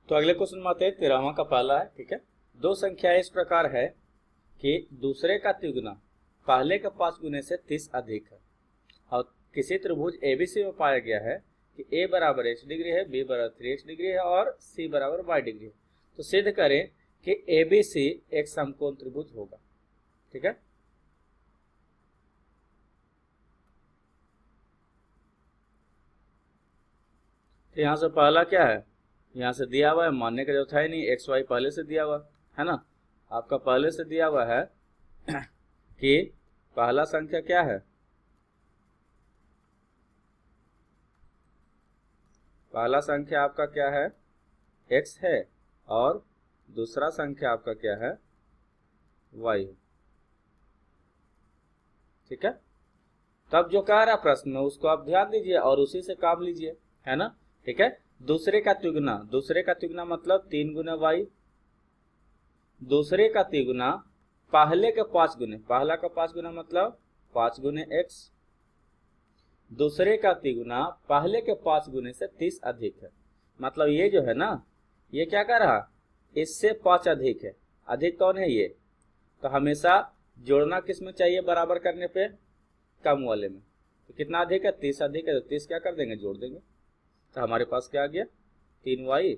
तो अगले क्वेश्चन में आते हैं, 13वां का पहला है। ठीक है, दो संख्याएं इस प्रकार है कि दूसरे का तिगुना पहले के 5 गुने से 30 अधिक है और किसी त्रिभुज एबीसी में पाया गया है कि ए बराबर h डिग्री है, बी बराबर 3x डिग्री है और सी बराबर y डिग्री है। तो सिद्ध करें कि एबीसी एक समकोण त्रिभुज होगा। ठीक है, तो यहां से पहला क्या है, यहाँ से दिया हुआ है, मानने का जरूरत है नहीं, एक्स वाई पहले से दिया हुआ है ना, आपका पहले से दिया हुआ है कि पहला संख्या क्या है, पहला संख्या आपका क्या है, x है और दूसरा संख्या आपका क्या है, y है। ठीक है, तब जो कह रहा प्रश्न में उसको आप ध्यान दीजिए और उसी से काम लीजिए, है ना। ठीक है, दूसरे का तिगुना मतलब 3 गुना y, दूसरे का तिगुना पहले के 5 गुने, पहला का 5 गुना मतलब 5 गुने x, दूसरे का तिगुना पहले के 5 गुने से 30 अधिक है। मतलब ये जो है ना, ये क्या कर रहा, इससे 5 अधिक है। अधिक कौन है, ये। तो हमेशा जोड़ना किस में चाहिए, बराबर करने पे कम वाले में। तो कितना अधिक है, 30 अधिक है, तो 30 क्या कर देंगे, जोड़ देंगे। तो हमारे पास क्या आ गया, 3y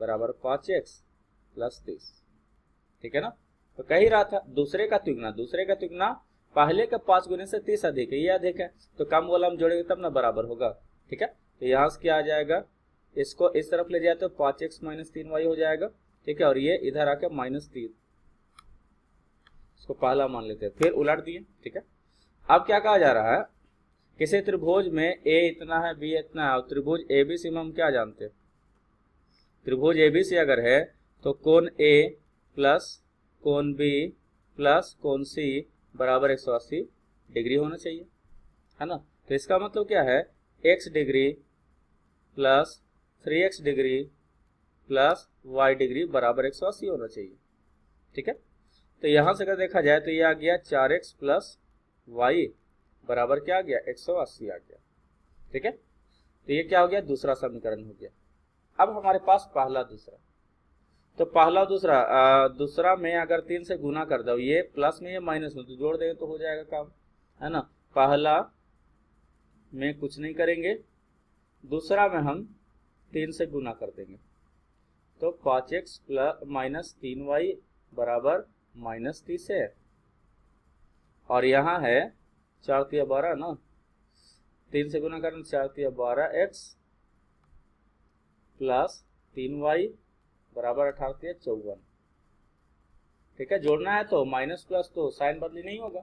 बराबर 5x प्लस 30। ठीक है ना, तो कह ही रहा था दूसरे का तिगुना पहले के 5 गुने से 30 अधिक है, ये अधिक है, तो कम वाला हम जोड़ेंगे तब ना बराबर होगा। ठीक है, तो यहाँ से क्या आ जाएगा, इसको इस तरफ ले जाए तो 5x माइनस 3y हो जाएगा। ठीक है, और ये इधर आके -3, इसको पहला मान लेते हैं, फिर उलट दिए। ठीक है, अब क्या कहा जा रहा है, किसी त्रिभुज में a इतना है, b इतना है, और त्रिभुज एबीसी में हम क्या जानते हैं, त्रिभुज एबीसी अगर है तो कोण a प्लस कोण b प्लस कोण c बराबर 180 डिग्री होना चाहिए, है ना। तो इसका मतलब क्या है, x degree plus 3x degree plus y degree बराबर 180 होना चाहिए। ठीक है, तो यहां से अगर देखा जाए तो ये आ गया 4x प्लस y बराबर क्या आ गया, 180 आ गया। ठीक है, तो ये क्या हो गया, दूसरा समीकरण हो गया। अब हमारे पास पहला दूसरा, तो पहला दूसरा में अगर 3 से गुना कर दो, ये प्लस में ये माइनस में, तो जोड़ देंगे तो हो जाएगा काम, है ना। पहला में कुछ नहीं करेंगे, दूसरा में हम 3 से गुना कर देंगे, तो 5x प्लस माइनस 3y बराबर -30 है। और यहाँ है 4 तिया 12 ना, 3 से गुना करें 4 तिया 12x प्लस 3y बराबर 18 तिया 54। ठीक है, जोड़ना है तो माइनस प्लस तो साइन बदली नहीं होगा,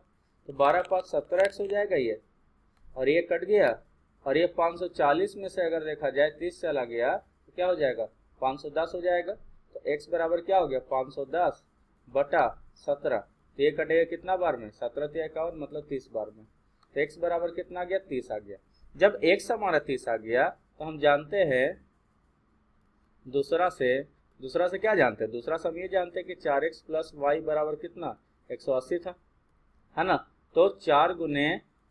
तो 12 5 17x हो जाएगा ये, और ये कट गया, और ये 540 में से अगर देखा जाए 30 चला गया तो क्या हो जाएगा, 510 हो जाएगा। तो x बराबर क्या हो गया, 510 बटा 17, तो ये कटेगा कितना बार में, 17 तिया 51 मतलब 30 बार में। तो x बराबर कितना आ गया, 30 आ गया। जब x हमारा 30 आ गया तो हम जानते हैं दूसरा से क्या जानते हैं, दूसरा से हम ये जानते हैं कि 4x प्लस वाई बराबर कितना, 180 था, है ना। तो 4 गुने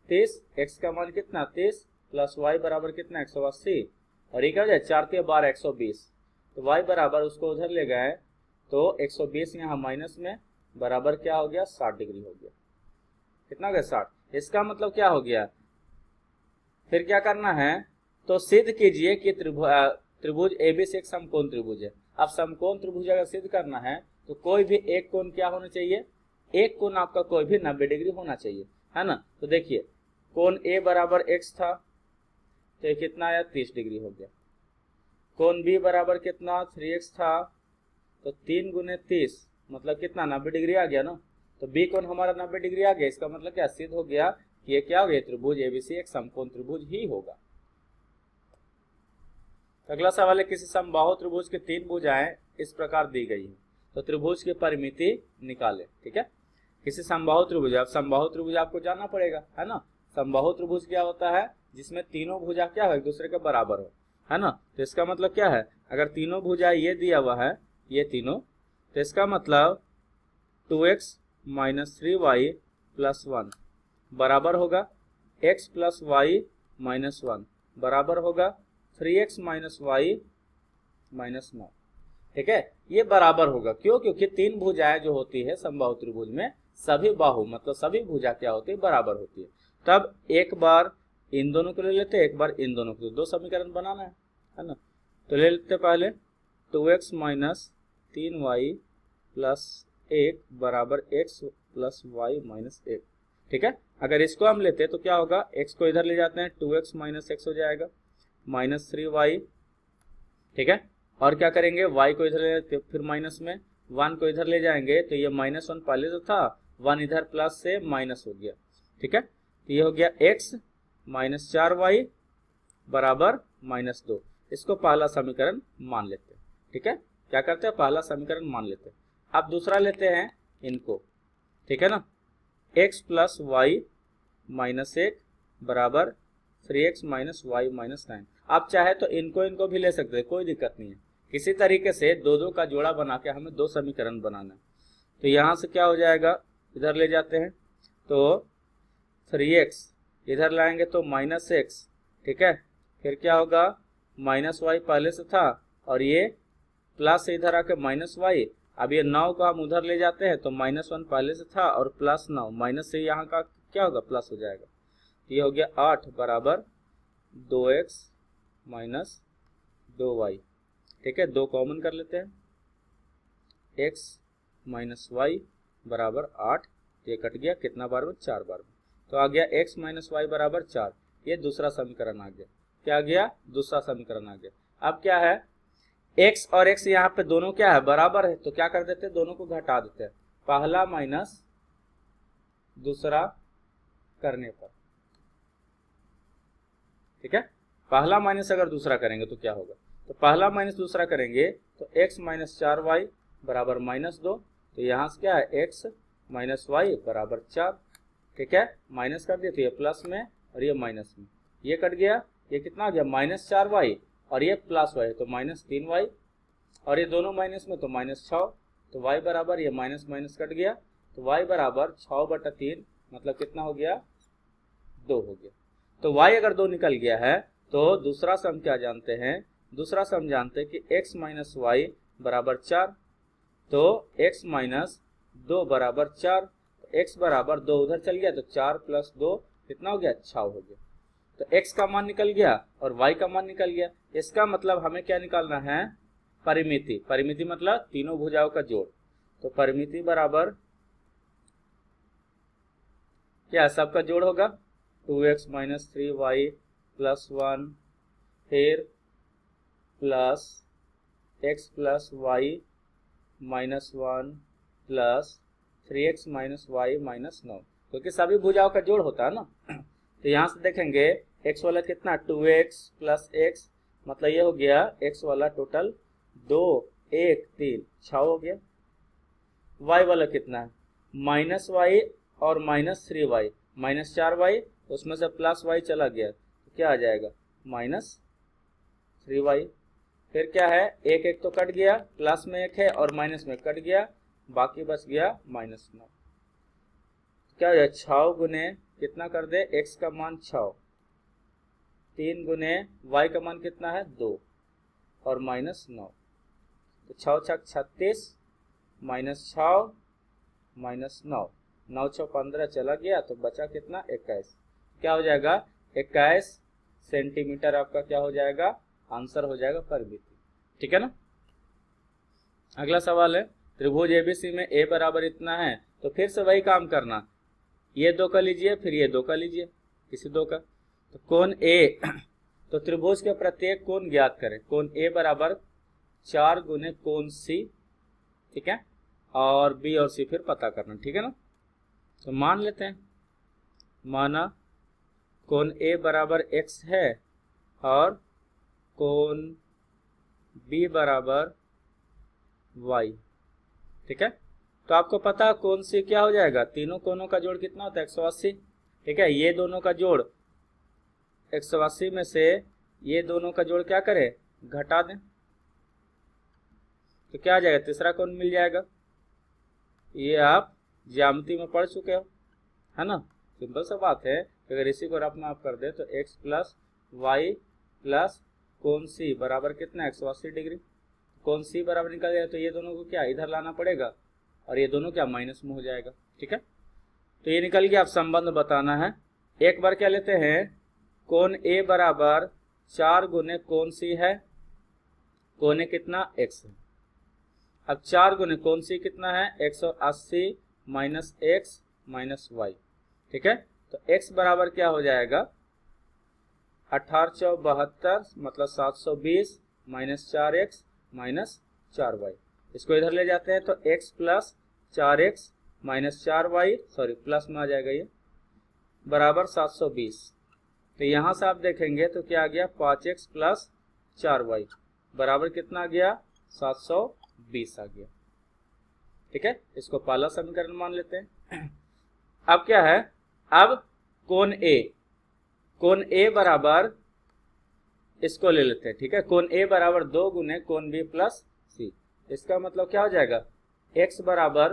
30, x का मान कितना 30 प्लस वाई बराबर कितना 180, और ये क्या हो जाए 4 तिया 12 120, तो y बराबर उसको उधर ले गए तो 120 यहाँ माइनस में बराबर क्या हो गया, 60 डिग्री हो गया। कितना हो गया, 60। इसका मतलब क्या हो गया, फिर क्या करना है, तो सिद्ध कीजिए कि त्रिभुज एबीसी एक समकोण त्रिभुज है। अब समकोण त्रिभुज अगर सिद्ध करना है तो कोई भी एक कोण क्या होना चाहिए, एक कोण आपका कोई भी 90 डिग्री होना चाहिए, है ना। तो देखिए कोण a बराबर x था, तो ये कितना आया, 30 डिग्री हो गया। कोण b बराबर कितना 3x था, तो 3 गुने 30 मतलब कितना, 90 डिग्री आ गया ना। तो b कोण हमारा 90 डिग्री आ गया, इसका मतलब क्या, सिद्ध हो गया कि ये क्या हो गया, त्रिभुज एबीसी एक समकोण त्रिभुज ही होगा। अगला सवाल है, किसी समबाहु त्रिभुज के 3 भुजाएं इस प्रकार दी गई है, तो त्रिभुज की परिमिति निकाले। ठीक है, किसी समबाहु त्रिभुज, अब समबाहु त्रिभुज आपको जानना पड़ेगा, है ना। समबाहु त्रिभुज क्या होता है, जिसमें तीनों भुजा क्या हो, एक दूसरे के बराबर हो, है ना। तो इसका मतलब क्या है, अगर तीनों भुजा ये दिया हुआ है, ये तीनों, तो इसका मतलब 2x माइनस 3y प्लस 1 बराबर होगा x प्लस y माइनस 1 बराबर होगा 3x माइनस y माइनस 9। ठीक है, ये बराबर होगा। क्यों? क्योंकि तीन भुजाएं जो होती है समबाहु त्रिभुज में, सभी बाहु मतलब सभी भुजा क्या होती है, बराबर होती है। तब एक बार इन दोनों को ले लेते हैं, एक बार इन दोनों को, दो समीकरण बनाना है ना। तो ले लेते पहले 2x माइनस 3y प्लस 1 बराबर x प्लस y माइनस 1। ठीक है, अगर इसको हम लेते हैं तो क्या होगा, x को इधर ले जाते हैं, 2x माइनस x हो जाएगा माइनस 3y। ठीक है, और क्या करेंगे, y को इधर ले जाते फिर माइनस में, 1 को इधर ले जाएंगे तो ये -1 पहले तो था, 1 इधर प्लस से माइनस हो गया। ठीक है, तो ये हो गया x माइनस 4y बराबर -2। इसको पहला समीकरण मान लेते हैं। ठीक है, क्या करते हैं, पहला समीकरण मान लेते हैं। अब दूसरा लेते हैं इनको। ठीक है ना, x प्लस वाई माइनस 1 बराबर 3x माइनस वाई माइनस 9। आप चाहे तो इनको भी ले सकते हैं, कोई दिक्कत नहीं है। किसी तरीके से दो दो का जोड़ा बना के हमें दो समीकरण बनाना है। तो यहाँ से क्या हो जाएगा, इधर ले जाते हैं तो 3x इधर लाएंगे तो माइनस x। ठीक है, फिर क्या होगा, माइनस वाई पहले से था और ये प्लस से इधर आके माइनस वाई। अब ये 9 को हम उधर ले जाते हैं तो -1 पहले से था और प्लस 9, माइनस से यहाँ का क्या होगा, प्लस हो जाएगा। ये हो गया 8 बराबर 2x माइनस 2y। ठीक है, 2 कॉमन कर लेते हैं, x माइनस वाई बराबर 8, ये कट गया, कितना बार में, 4 बार में। तो आ गया x माइनस वाई बराबर 4। ये दूसरा समीकरण आ गया। क्या आ गया, दूसरा समीकरण आ गया। अब क्या है, x और x यहाँ पे दोनों क्या है, बराबर है, तो क्या कर देते हैं, दोनों को घटा देते हैं, पहला माइनस दूसरा करने पर। ठीक है, पहला माइनस अगर दूसरा करेंगे तो क्या होगा, तो पहला माइनस दूसरा करेंगे तो x माइनस 4y बराबर -2। तो यहाँ से क्या है, x माइनस वाई बराबर 4। ठीक है, माइनस कर दिया तो ये प्लस में और ये माइनस में, ये कट गया, ये कितना आ गया, -4y और ये प्लस y तो -3y, और ये दोनों माइनस में तो -6। तो y बराबर, ये माइनस माइनस कट गया तो y बराबर 6/3 मतलब कितना हो गया, 2 हो गया। तो y अगर 2 निकल गया है तो दूसरा सम क्या जानते हैं, दूसरा सम जानते हैं कि x माइनस वाई बराबर 4। तो x माइनस 2 बराबर 4, x बराबर 2 उधर चल गया तो 4 प्लस 2 कितना हो गया, 6 हो गया। तो x का मान निकल गया और y का मान निकल गया। इसका मतलब हमें क्या निकालना है, परिमिति। परिमिति मतलब तीनों भुजाओं का जोड़। तो परिमिति बराबर क्या, सबका जोड़ होगा, 2x माइनस 3y प्लस 1 फिर plus x plus y minus 1 plus 3x minus y minus 9, क्योंकि सभी भुजाओं का जोड़ होता है ना। तो यहाँ से देखेंगे x वाला कितना, 2x प्लस x मतलब ये हो गया x वाला टोटल 2 1 3 6 हो गया। y वाला कितना है, माइनस वाई और माइनस 3y माइनस 4y, उसमें से प्लस y चला गया तो क्या आ जाएगा, -3y। फिर क्या है, एक एक तो कट गया, प्लस में एक है और माइनस में कट गया, बाकी बच गया -9। क्या हो जाए, 6 गुने कितना कर दे, x का मान 6, 3 गुने y का मान कितना है 2 और -9। तो 6 छक 36 -6 -9, 9 6 15 चला गया तो बचा कितना, 21। क्या हो जाएगा, 21 सेंटीमीटर आपका क्या हो जाएगा, आंसर हो जाएगा परिमिति। ठीक है ना। अगला सवाल है, त्रिभुज एबीसी में a बराबर इतना है, तो फिर से वही काम करना, ये 2 का लीजिए फिर ये 2 का लीजिए, किसी 2 का। तो कोण a तो त्रिभुज के प्रत्येक कोण ज्ञात करें। कोण a बराबर 4 गुने कोण c। ठीक है, और b और c फिर पता करना। ठीक है ना। तो मान लेते हैं, माना कोण a बराबर x है और कोण b बराबर y। ठीक है, तो आपको पता कोण c क्या हो जाएगा, तीनों कोणों का जोड़ कितना होता है, 180। ठीक है, ये दोनों का जोड़ 180 में से ये दोनों का जोड़ क्या करें, घटा दें, तो क्या आ जाएगा, तीसरा कोण मिल जाएगा। ये आप ज्यामिति में पढ़ चुके हो, है ना, सिंपल सा बात है। अगर इसी को रफ में आप कर दे तो x प्लस वाई प्लस कोण c बराबर कितना, 180 डिग्री। कोण सी बराबर निकल जाए तो ये दोनों को क्या इधर लाना पड़ेगा और ये दोनों क्या माइनस में हो जाएगा। ठीक है, तो ये निकल गया। अब संबंध बताना है। एक बार क्या लेते हैं, कोण ए बराबर 4 गुने कोण सी है। कोण ए कितना x है। अब 4 गुने कोण सी कितना है 180 माइनस एक्स माइनस वाई। ठीक है, तो x बराबर क्या हो जाएगा 1872 मतलब 720 माइनस 4x माइनस 4y। इसको इधर ले जाते हैं तो x plus 4x minus 4y, sorry plus में आ जाएगा ये, बराबर 720। तो यहाँ से आप देखेंगे तो क्या आ गया 5x प्लस 4y बराबर कितना आ गया 720 आ गया। ठीक है, इसको पहला समीकरण मान लेते हैं। अब क्या है, अब कोण ए बराबर इसको ले लेते हैं। ठीक है, कोण ए बराबर 2 गुने कोण बी प्लस सी। इसका मतलब क्या हो जाएगा x बराबर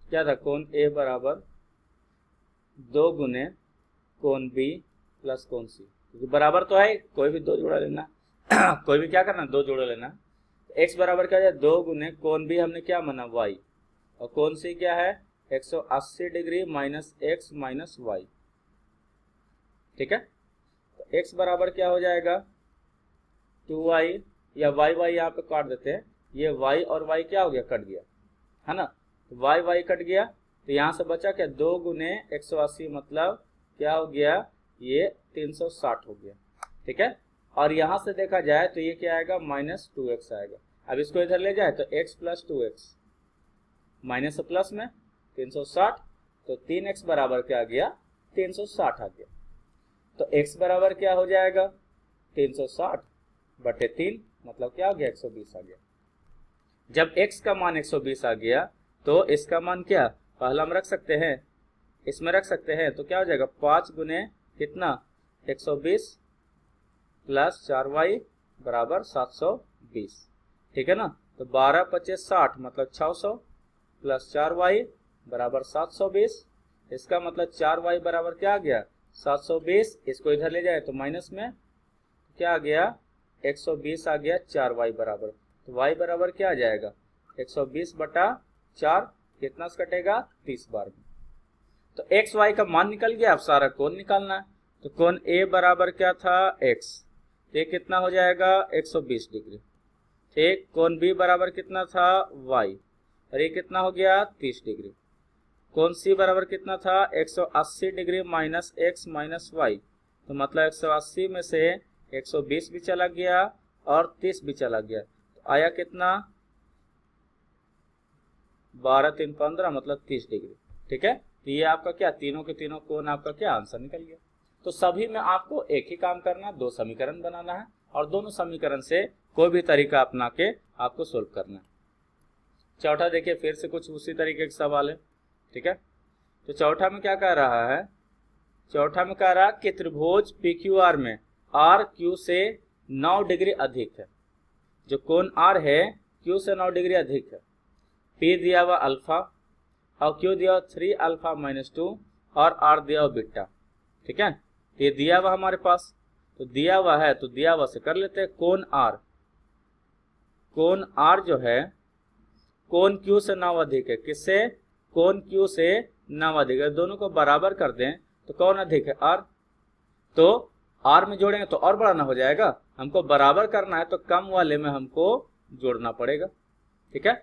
क्या था, कोण ए बराबर 2 गुने कोण बी प्लस कोण सी, क्योंकि बराबर तो है, कोई भी दो जोड़ा लेना कोई भी क्या करना, दो जोड़ा लेना। x बराबर क्या है 2 गुने कोण बी हमने क्या माना y, और कोण सी क्या है 180 degree minus x minus y. ठीक है, तो x बराबर क्या हो जाएगा 2y, या y यहाँ पे काट देते हैं, ये y और y क्या हो गया कट गया है ना, तो y कट गया, तो यहाँ से बचा क्या 2 गुने 180 मतलब क्या हो गया ये 360 हो गया। ठीक है, और यहाँ से देखा जाए तो ये क्या आएगा माइनस 2x आएगा। अब इसको इधर ले जाए तो x plus 2x minus plus में 360, तो 3x बराबर क्या आ गया 360 आ गया। तो x बराबर क्या हो जाएगा 360 बटे 3 मतलब क्या हो गया 120 आ गया। जब x का मान 120 आ गया तो इसका मान क्या पहला हम रख सकते हैं, इसमें रख सकते हैं, तो क्या हो जाएगा 5 गुने कितना 120 प्लस 4y बराबर 720। ठीक है ना, तो 12 25 60 मतलब 600 प्लस 4y बराबर 720। इसका मतलब 4y बराबर क्या आ गया 720। इसको इधर ले जाए तो माइनस में क्या आ गया 120 आ गया 4y बराबर, तो y बराबर क्या आ जाएगा 120 बटा 4, कितना से कटेगा 30 बार में। तो x y का मान निकल गया। अब सारा कोण निकालना है, तो कोण a बराबर क्या था x, ये कितना हो जाएगा 120 डिग्री। एक कोण b बराबर कितना था y, और ये कितना हो गया 30 डिग्री। कोण c बराबर कितना था 180 degree minus x minus y, तो मतलब 180 में से 120 भी चला गया और 30 भी चला गया, तो आया कितना 12 3 15 मतलब 30 डिग्री। ठीक है, तो ये आपका क्या तीनों के तीनों कोण आपका क्या आंसर निकल गया। तो सभी में आपको एक ही काम करना, दो समीकरण बनाना है और दोनों समीकरण से कोई भी तरीका अपना के आपको सोल्व करना है। चौथा देखिए फिर से कुछ उसी तरीके के सवाल है। ठीक है, तो चौथा में क्या कह रहा है, चौथा में कह रहा है कि त्रिभुज PQR में R Q से 9 डिग्री अधिक है। जो कोण R है Q से 9 डिग्री अधिक है। P दिया हुआ अल्फा और Q दिया हुआ 3 अल्फा माइनस 2 और R दिया हुआ बीटा। ठीक है, ये दिया हुआ हमारे पास, तो दिया हुआ है तो दिया हुआ से कर लेते हैं। कोण R, कोण R जो है कोण Q से 9 अधिक है। किससे, कोण Q से 9 अधिक है। दोनों को बराबर कर दें तो कौन अधिक है R, तो R में जोड़ेंगे तो और बड़ा ना हो जाएगा, हमको बराबर करना है तो कम वाले में हमको जोड़ना पड़ेगा। ठीक है,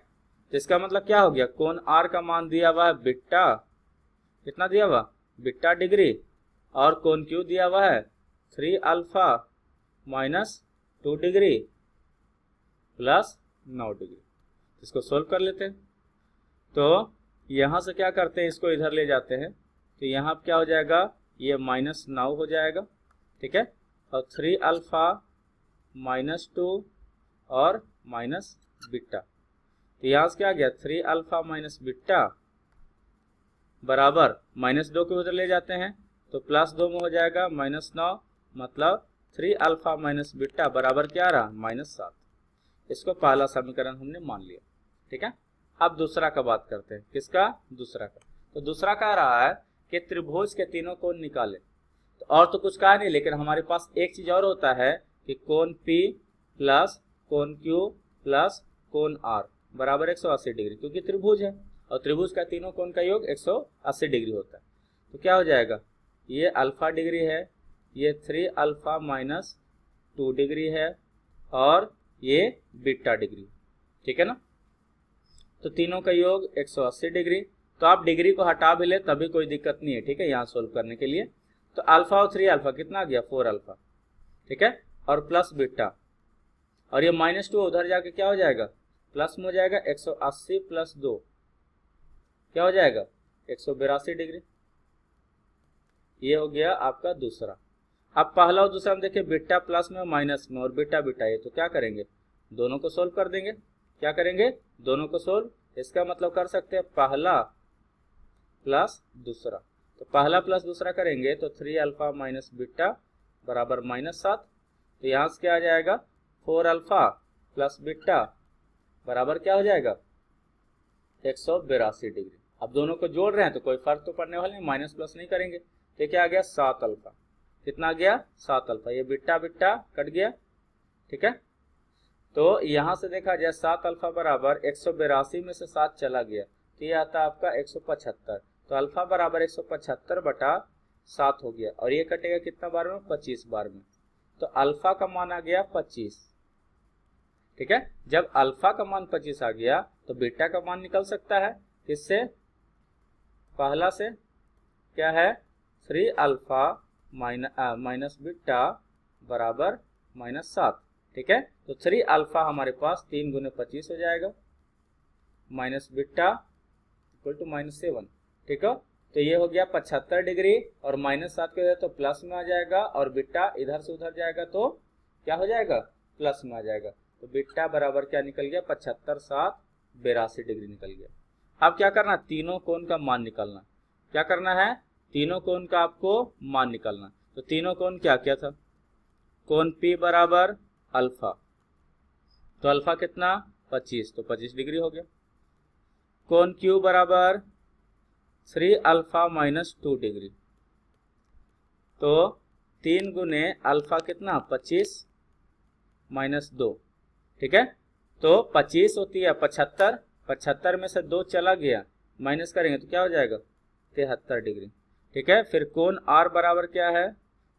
तो इसका मतलब क्या हो गया कोण R का मान दिया हुआ है बीटा, कितना दिया हुआ बीटा डिग्री, और कोण Q दिया हुआ है 3 alpha minus 2 degree plus 9 degree. इसको सोल्व कर लेते हैं। तो यहाँ से क्या करते हैं, इसको इधर ले जाते हैं, तो यहाँ क्या हो जाएगा ये माइनस 9 हो जाएगा। ठीक है, और 3 अल्फा माइनस 2 और माइनस बीटा, तो यहाँ से क्या आ गया 3 अल्फा माइनस बीटा बराबर माइनस 2 को उधर ले जाते हैं तो प्लस 2 में हो जाएगा माइनस 9, मतलब 3 अल्फा माइनस बीटा बराबर क्या रहा माइनस 7। इसको पहला समीकरण हमने मान लिया। ठीक है, अब दूसरा का बात करते हैं। किसका, दूसरा का। तो दूसरा कह रहा है कि त्रिभुज के तीनों कोण निकाले। तो और तो कुछ कहा नहीं, लेकिन हमारे पास एक चीज और होता है कि कोण P प्लस कोण क्यू प्लस कोण आर बराबर 180 डिग्री, क्योंकि त्रिभुज है और त्रिभुज का तीनों कोण का योग 180 डिग्री होता है। तो क्या हो जाएगा, ये अल्फा डिग्री है, ये 3 अल्फा माइनस 2 डिग्री है और ये बीटा डिग्री, ठीक है ना। तो तीनों का योग 180 डिग्री। तो आप डिग्री को हटा भी ले तभी कोई दिक्कत नहीं है, ठीक है, यहाँ सोल्व करने के लिए। तो अल्फा और 3 अल्फा कितना आ गया, 4 अल्फा, ठीक है, और प्लस बीटा, और ये -2 उधर जाके क्या हो जाएगा, प्लस में हो जाएगा। 180 प्लस 2 क्या हो जाएगा, 182 डिग्री। ये हो गया आपका दूसरा। अब पहला और दूसरा में देखिए, बीटा प्लस में माइनस में और बीटा बीटा है, तो क्या करेंगे, दोनों को सोल्व कर देंगे। क्या करेंगे, दोनों को सोल्व। इसका मतलब कर सकते हैं पहला प्लस दूसरा। तो पहला प्लस दूसरा करेंगे तो 3 अल्फा माइनस बीटा बराबर -7। तो यहाँ से क्या आ जाएगा, 4 अल्फा प्लस बीटा बराबर क्या हो जाएगा, 182 डिग्री। अब दोनों को जोड़ रहे हैं तो कोई फर्क तो पड़ने वाला नहीं, माइनस प्लस नहीं करेंगे। तो क्या आ गया, 7 अल्फा। कितना आ गया, 7 अल्फा। ये बीटा बीटा कट गया, ठीक है। तो यहाँ से देखा जाए 7 अल्फा बराबर 182 में से 7 चला गया तो ये आता है आपका 175। तो अल्फा बराबर 175 बटा 7 हो गया, और ये कटेगा कितना बार में, 25 बार में। तो अल्फा का मान आ गया 25, ठीक है। जब अल्फा का मान 25 आ गया तो बीटा का मान निकल सकता है किससे, पहला से, क्या है, 3 अल्फा माइनस बीटा बराबर -7, ठीक है। तो 3 अल्फा हमारे पास 3 गुने 25 हो जाएगा, माइनस बीटा इक्वल टू -7, ठीक है। तो ये हो गया 75 डिग्री, और -7 के तो प्लस में आ जाएगा, और बीटा इधर से उधर जाएगा तो क्या हो जाएगा, प्लस में आ जाएगा। तो बीटा बराबर क्या निकल गया, 75 7 82 डिग्री निकल गया। अब क्या करना, तीनों कोण का मान निकालना। क्या करना है, तीनों कोण का आपको मान निकालना। तो तीनों कोण क्या क्या था, कोण P बराबर अल्फा, तो अल्फा कितना, 25, तो 25 डिग्री हो गया। कोण Q बराबर 3 अल्फा माइनस 2 डिग्री, तो 3 गुने अल्फा कितना, 25 माइनस 2, ठीक है। तो 25 होती है 75, 75 में से 2 चला गया, माइनस करेंगे तो क्या हो जाएगा, 73 डिग्री, ठीक है। फिर कोण R बराबर क्या है,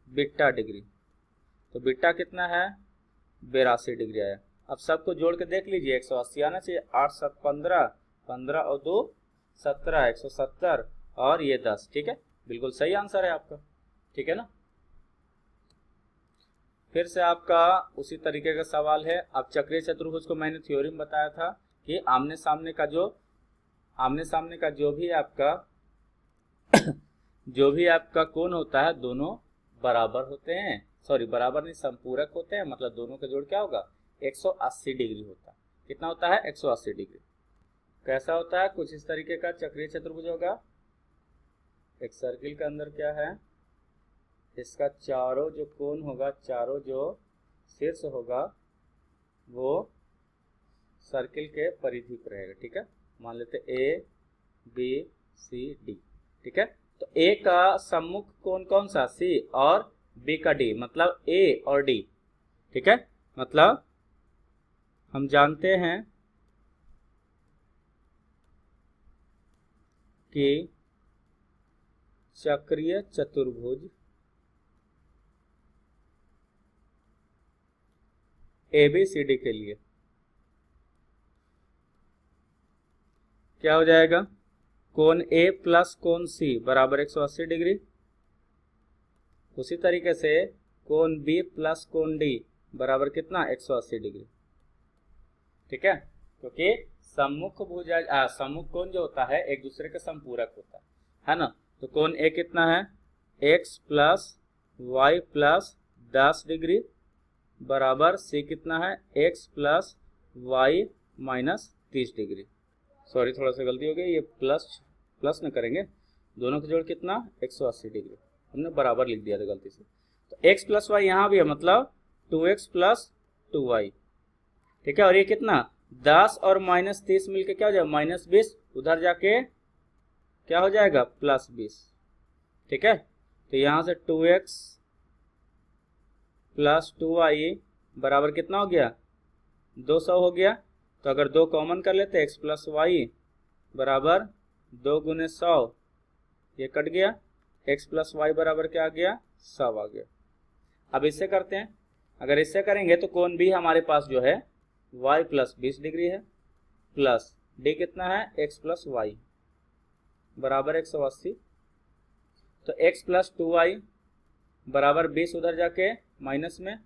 बीटा डिग्री, तो बीटा कितना है, 82 डिग्री आया। अब सबको जोड़ के देख लीजिए, 180 आना चाहिए, 8 7 15, 15 और 2 17, 170 और ये 10, ठीक है, बिल्कुल सही आंसर है आपका, ठीक है ना। फिर से आपका उसी तरीके का सवाल है। अब चक्रीय चतुर्भुज को मैंने थ्योरी में बताया था कि आमने सामने का जो भी आपका कोण होता है दोनों बराबर होते हैं, सॉरी बराबर नहीं, संपूरक होते हैं, मतलब दोनों का जोड़ क्या होगा, 180 डिग्री होता है। कितना होता है, 180 डिग्री। कैसा होता है, कुछ इस तरीके का चक्रीय चतुर्भुज होगा। एक सर्किल के अंदर क्या है, इसका चारों जो कोण होगा, चारों जो शीर्ष होगा वो सर्किल के परिधि पर रहेगा, ठीक है। मान लेते A B C D, ठीक है। तो A का सम्मुख कोण कौन सा, C, और B का D, मतलब A और D, ठीक है। मतलब हम जानते हैं कि चक्रीय चतुर्भुज ABCD के लिए क्या हो जाएगा, कोण A प्लस कोण C बराबर 180 डिग्री। उसी तरीके से कोण B प्लस कोण D बराबर कितना, 180 डिग्री, ठीक है। क्योंकि सम्मुख कोण जो होता है एक दूसरे के संपूरक होता है ना। तो कोण A कितना है, x plus y plus 10 degree बराबर C कितना है, x plus y minus 30 degree. Sorry थोड़ा सा गलती हो गई, ये प्लस न करेंगे, दोनों का जोड़ कितना, 180 डिग्री, हमने बराबर लिख दिया था गलती से। तो x प्लस वाई यहाँ भी है, मतलब 2x प्लस 2y, ठीक है। और ये कितना, 10 और -30 मिलके क्या हो जाएगा, -20, उधर जाके क्या हो जाएगा, +20, ठीक है। तो यहाँ से 2x प्लस 2y बराबर कितना हो गया, 200 हो गया। तो अगर 2 कॉमन कर लेते x प्लस वाई बराबर 2 गुने 100, ये कट गया, x प्लस वाई बराबर क्या आ गया, 100 आ गया। अब इससे करते हैं, अगर इससे करेंगे तो कोण भी हमारे पास जो है y प्लस 20 डिग्री है, प्लस d कितना है x प्लस वाई बराबर 180। तो x प्लस 2y बराबर 20 उधर जाके माइनस में,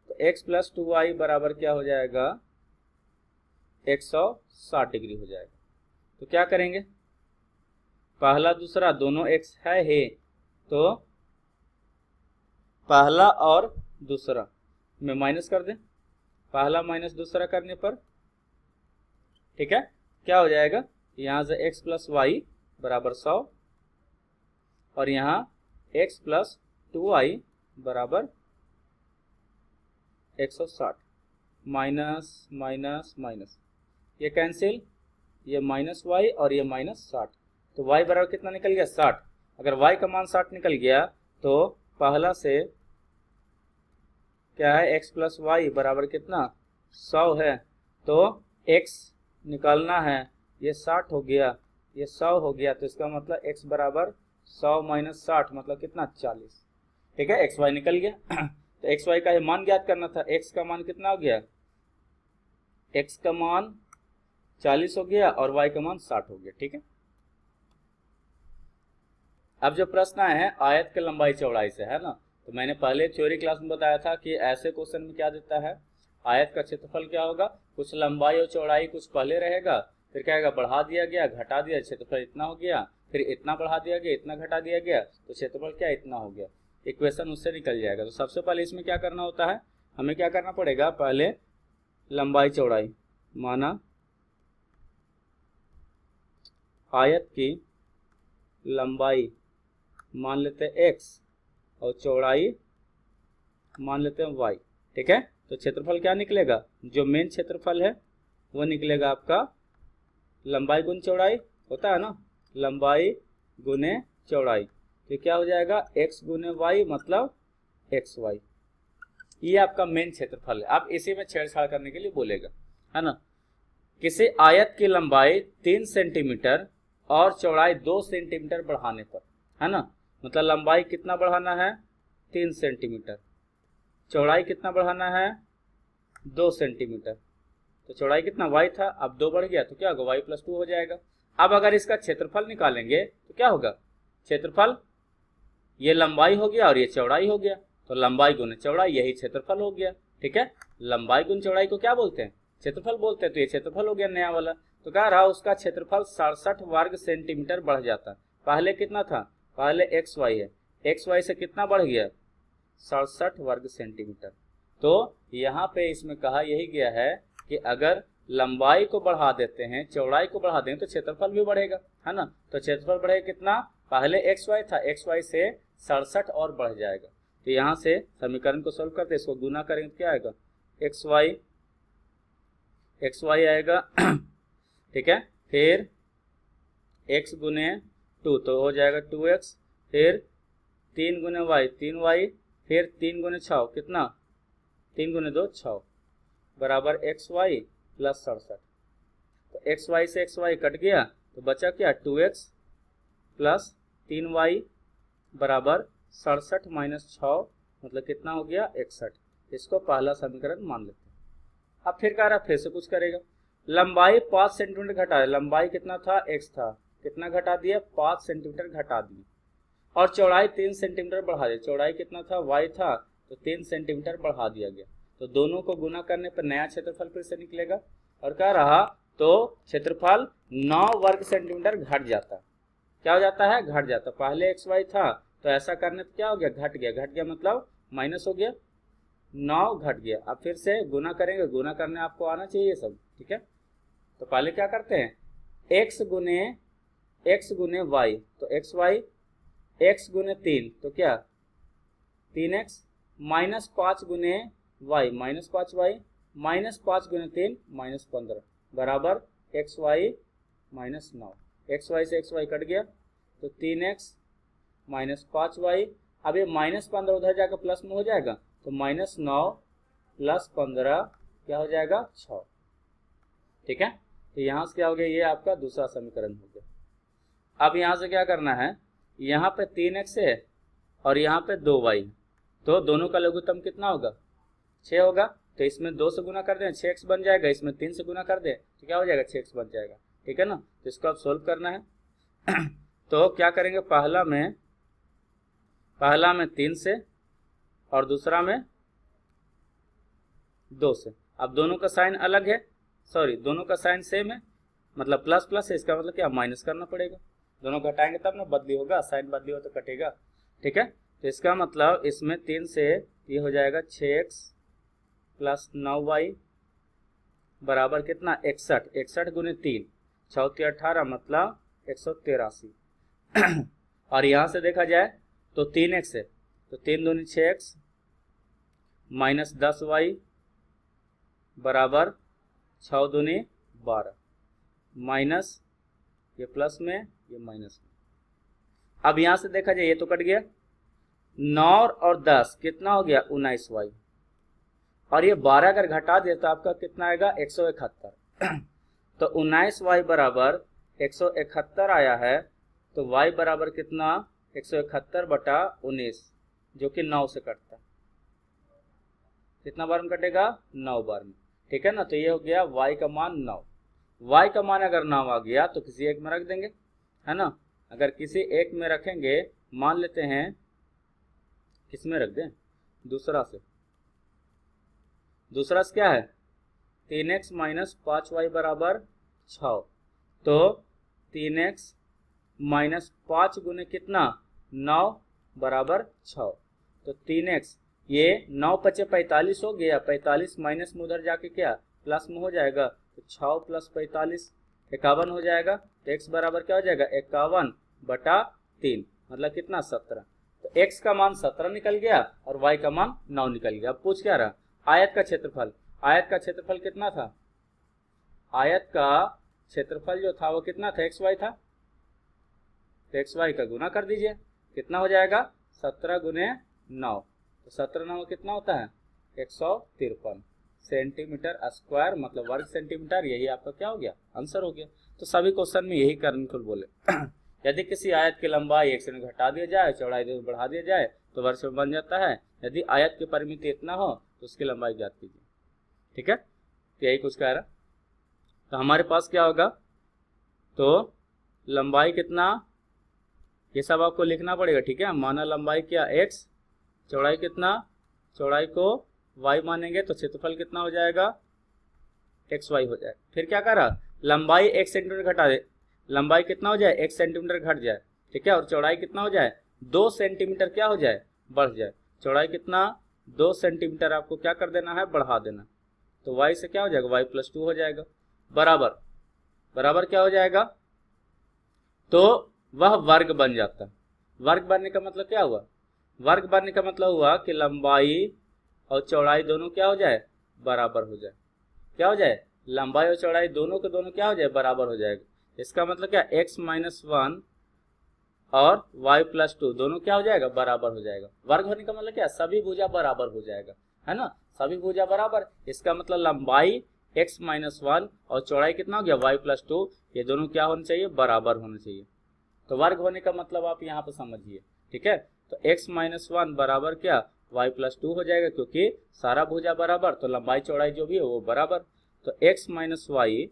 तो x प्लस 2y बराबर क्या हो जाएगा, 160 डिग्री हो जाएगा। तो क्या करेंगे, पहला दूसरा दोनों x है ही, तो पहला और दूसरा में माइनस कर दें, पहला माइनस दूसरा करने पर, ठीक है, क्या हो जाएगा, यहाँ से x प्लस वाई बराबर 100 और यहाँ x प्लस 2y बराबर 160, माइनस माइनस माइनस, ये कैंसिल, ये माइनस वाई और ये माइनस 60। तो y बराबर कितना निकल गया, 60। अगर y का मान 60 निकल गया तो पहला से क्या है, x प्लस वाई बराबर कितना, 100 है, तो x निकालना है, ये 60 हो गया, ये 100 हो गया, तो इसका मतलब x बराबर 100 माइनस 60 मतलब कितना, 40। ठीक है, एक्स वाई निकल गया। तो एक्स वाई का मान ज्ञात करना था, x का मान कितना हो गया, x का मान 40 हो गया और y का मान 60 हो गया। ठीक है, अब जो प्रश्न है आयत के लंबाई चौड़ाई से है ना, तो मैंने पहले थ्योरी क्लास में बताया था कि ऐसे क्वेश्चन में क्या देता है, आयत का क्षेत्रफल क्या होगा, कुछ लंबाई और चौड़ाई कुछ पहले रहेगा, फिर क्या होगा, बढ़ा दिया गया, घटा दिया, क्षेत्रफल इतना हो गया, फिर इतना बढ़ा दिया गया, इतना घटा दिया गया, तो क्षेत्रफल क्या इतना हो गया, इक्वेशन उससे निकल जाएगा। तो सबसे पहले इसमें क्या करना होता है, हमें क्या करना पड़ेगा, पहले लंबाई चौड़ाई, माना आयत की लंबाई मान लेते हैं x और चौड़ाई मान लेते हैं y। ठीक है, तो क्षेत्रफल क्या निकलेगा, जो मेन क्षेत्रफल है वो निकलेगा आपका लंबाई गुण चौड़ाई, होता है ना, लंबाई गुने चौड़ाई, तो क्या हो जाएगा, x गुने y मतलब xy, ये आपका मेन क्षेत्रफल है। अब इसी में छेड़छाड़ करने के लिए बोलेगा, है ना, किसी आयत की लंबाई 3 सेंटीमीटर और चौड़ाई 2 सेंटीमीटर बढ़ाने पर, है ना, मतलब लंबाई कितना बढ़ाना है, 3 सेंटीमीटर, चौड़ाई कितना बढ़ाना है, 2 सेंटीमीटर, तो चौड़ाई कितना y था, अब 2 बढ़ गया तो क्या होगा, y प्लस 2 हो जाएगा। अब अगर इसका क्षेत्रफल निकालेंगे तो क्या होगा, क्षेत्रफल ये लंबाई हो गया और ये चौड़ाई हो गया, तो लंबाई गुने चौड़ाई, यही क्षेत्रफल हो गया। ठीक है, लंबाई गुण चौड़ाई को क्या बोलते हैं, क्षेत्रफल बोलते हैं, तो ये क्षेत्रफल हो गया नया वाला। तो क्या रहा, उसका क्षेत्रफल 67 वर्ग सेंटीमीटर बढ़ जाता, पहले कितना था, पहले एक्स वाई है, एक्स वाई से कितना बढ़ गया, 67 वर्ग सेंटीमीटर। तो यहाँ पे इसमें कहा यही गया है कि अगर लंबाई को बढ़ा देते हैं, चौड़ाई को बढ़ा दें तो क्षेत्रफल भी बढ़ेगा, है ना, तो क्षेत्रफल बढ़ेगा कितना, पहले एक्स वाई था, एक्स वाई से 67 और बढ़ जाएगा। तो यहाँ से समीकरण को सोल्व करते इसको गुना करेंगे तो क्या आएगा, एक्स वाई आएगा। ठीक है, फिर x गुने 2 तो हो जाएगा 2x, फिर 3 गुने वाई 3y, फिर 3 गुने 6 कितना, 3 गुने 2 6 बराबर एक्स वाई प्लस 67। तो एक्स वाई से एक्स वाई कट गया तो बचा क्या, 2x प्लस 3y बराबर 67 माइनस 6 मतलब कितना हो गया, 61। इसको पहला समीकरण मान लेते हैं। अब फिर कह रहा फिर से कुछ करेगा, लंबाई 5 सेंटीमीटर घटा है, लंबाई कितना था, x था, कितना घटा दिया, 5 सेंटीमीटर घटा दिए, और चौड़ाई 3 सेंटीमीटर बढ़ा दिया, चौड़ाई कितना था, y था, तो 3 सेंटीमीटर बढ़ा दिया गया। तो दोनों को गुना करने पर नया क्षेत्रफल फिर से निकलेगा, और क्या रहा, तो क्षेत्रफल 9 वर्ग सेंटीमीटर घट जाता, क्या हो जाता है, घट जाता, पहले एक्स वाई था तो ऐसा करने पर क्या हो गया, घट गया, घट गया मतलब माइनस हो गया, 9 घट गया। अब फिर से गुना करेंगे, गुना करने आपको आना चाहिए सब। ठीक है, तो पहले क्या करते हैं, x गुने y, तो एक्स वाई, x गुने 3 तो क्या 3x, माइनस 5 गुने y माइनस 5y, माइनस 5 गुने 3 माइनस 15 बराबर x y minus 9। X y से एक्स वाई कट गया तो 3x माइनस 5y, अब ये माइनस 15 उधर जाकर प्लस में हो जाएगा, तो माइनस 9 प्लस 15 क्या हो जाएगा 6। ठीक है, तो यहाँ से क्या हो गया, ये आपका दूसरा समीकरण हो गया। अब यहाँ से क्या करना है, यहाँ पे 3x है और यहाँ पे 2y, तो दोनों का लघुत्तम कितना होगा 6 होगा। तो इसमें 2 से गुना कर दें 6x बन जाएगा, इसमें 3 से गुना कर दें तो क्या हो जाएगा 6x बन जाएगा। ठीक है ना, तो इसको अब सोल्व करना है। तो क्या करेंगे, पहला में 3 से और दूसरा में 2 से। अब दोनों का साइन अलग है, सॉरी दोनों का साइन सेम है, मतलब प्लस प्लस है, इसका मतलब क्या माइनस करना पड़ेगा। दोनों घटाएंगे तब ना बदली होगा, साइन बदली हो तो कटेगा। ठीक है, तो इसका मतलब इसमें 3 से ये हो जाएगा 6x प्लस 9y बराबर कितना 61। 61 गुने 3 6 18 मतलब 183। और यहाँ से देखा जाए तो 3x है, तो 3 दूनी 6x माइनस 10y बराबर 6 दूनी 12 माइनस ये प्लस में ये माइनस में। अब यहाँ से देखा जाए ये तो कट गया, 9 और 10 कितना हो गया 19y, और ये 12 अगर घटा दिया तो आपका कितना आएगा 171। तो 19y बराबर 171 आया है, तो y बराबर कितना 171 बटा 19 जो कि 9 से कटता है। कितना बार में कटेगा 9 बार में। ठीक है ना, तो ये हो गया y का मान 9। y का मान अगर 9 आ गया तो किसी एक में रख देंगे, है ना। अगर किसी एक में रखेंगे, मान लेते हैं किस में रख दें, दूसरा से क्या है 3x माइनस 5y बराबर 6। तो 3x माइनस 5 गुने कितना 9 बराबर 6। तो 3x ये 9 पचे 45 हो गया, 45 माइनस में उधर जाके क्या प्लस में हो जाएगा, तो 6 प्लस 45 51 हो जाएगा। तो x बराबर क्या हो जाएगा 51 बटा 3 मतलब कितना 17। तो x का मान 17 निकल गया और y का मान 9 निकल गया। अब पूछ क्या रहा, आयत का क्षेत्रफल। आयत का क्षेत्रफल कितना था, आयत का क्षेत्रफल जो था वो कितना था xy था, तो xy का गुना कर दीजिए, कितना हो जाएगा 17 गुने 9। तो 17 9 कितना होता है 153 सेंटीमीटर स्क्वायर मतलब वर्ग सेंटीमीटर। यही आपका क्या हो गया आंसर हो गया। तो सभी क्वेश्चन में यही करने को बोले। यदि किसी आयत की लंबाई 1 से घटा दिया जाए, चौड़ाई 2 बढ़ा दिया जाए तो वर्ग में बन जाता है। यदि आयत की परिमिति इतना हो तो उसकी लंबाई ज्ञात कीजिए। ठीक है, तो यही कुछ कह रहा। तो हमारे पास क्या होगा, तो लंबाई कितना ये सब आपको लिखना पड़ेगा। ठीक है, माना लंबाई क्या x, चौड़ाई कितना, चौड़ाई को y मानेंगे तो क्षेत्रफल कितना हो जाएगा xy हो जाए। फिर क्या करा, लंबाई 1 सेंटीमीटर घटा दे, लंबाई कितना हो जाए 1 सेंटीमीटर घट जाए। ठीक है, और चौड़ाई कितना हो जाए 2 सेंटीमीटर क्या हो जाए बढ़ जाए। चौड़ाई कितना 2 सेंटीमीटर आपको क्या कर देना है बढ़ा देना। तो y से क्या हो जाएगा y प्लस 2 हो जाएगा बराबर बराबर क्या हो जाएगा, तो वह वर्ग बन जाता है। वर्ग बनने का मतलब क्या हुआ, वर्ग बनने का मतलब हुआ कि लंबाई और चौड़ाई दोनों क्या हो जाए बराबर हो जाए। क्या हो जाए, लंबाई और चौड़ाई दोनों के दोनों क्या हो जाए बराबर हो जाएगा। इसका मतलब क्या x माइनस 1 और y प्लस 2 दोनों क्या हो जाएगा बराबर हो जाएगा। वर्ग होने का मतलब क्या, सभी भुजा बराबर हो जाएगा, है ना, सभी भुजा बराबर। इसका मतलब लंबाई x माइनस 1 और चौड़ाई कितना हो गया y प्लस 2, ये दोनों क्या होने चाहिए बराबर होने चाहिए। तो वर्ग होने का मतलब आप यहाँ पे समझिए। ठीक है, तो x माइनस 1 बराबर क्या y प्लस 2 हो जाएगा, क्योंकि सारा भुजा बराबर तो लंबाई चौड़ाई जो भी है वो बराबर। तो x माइनस वाई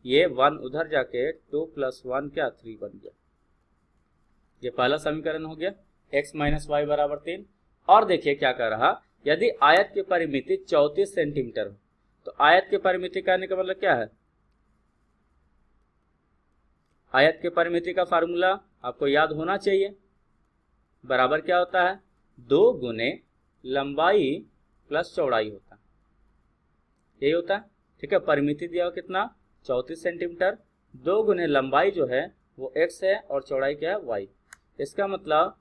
ये 1 उधर जाके 2 प्लस 1 क्या 3 बन गया। ये पहला समीकरण हो गया, x माइनस वाई बराबर 3। और देखिए क्या कर रहा, यदि आयत की परिमिति 34 सेंटीमीटर हो, तो आयत की परिमिति कहने का मतलब क्या है, आयत की परिमिति का फार्मूला आपको याद होना चाहिए। बराबर क्या होता है 2 गुने लंबाई प्लस चौड़ाई होता है, यही होता है। ठीक है, परिमिति दिया हो कितना 34 सेंटीमीटर, 2 गुने लंबाई जो है वो x है और चौड़ाई क्या है y। इसका मतलब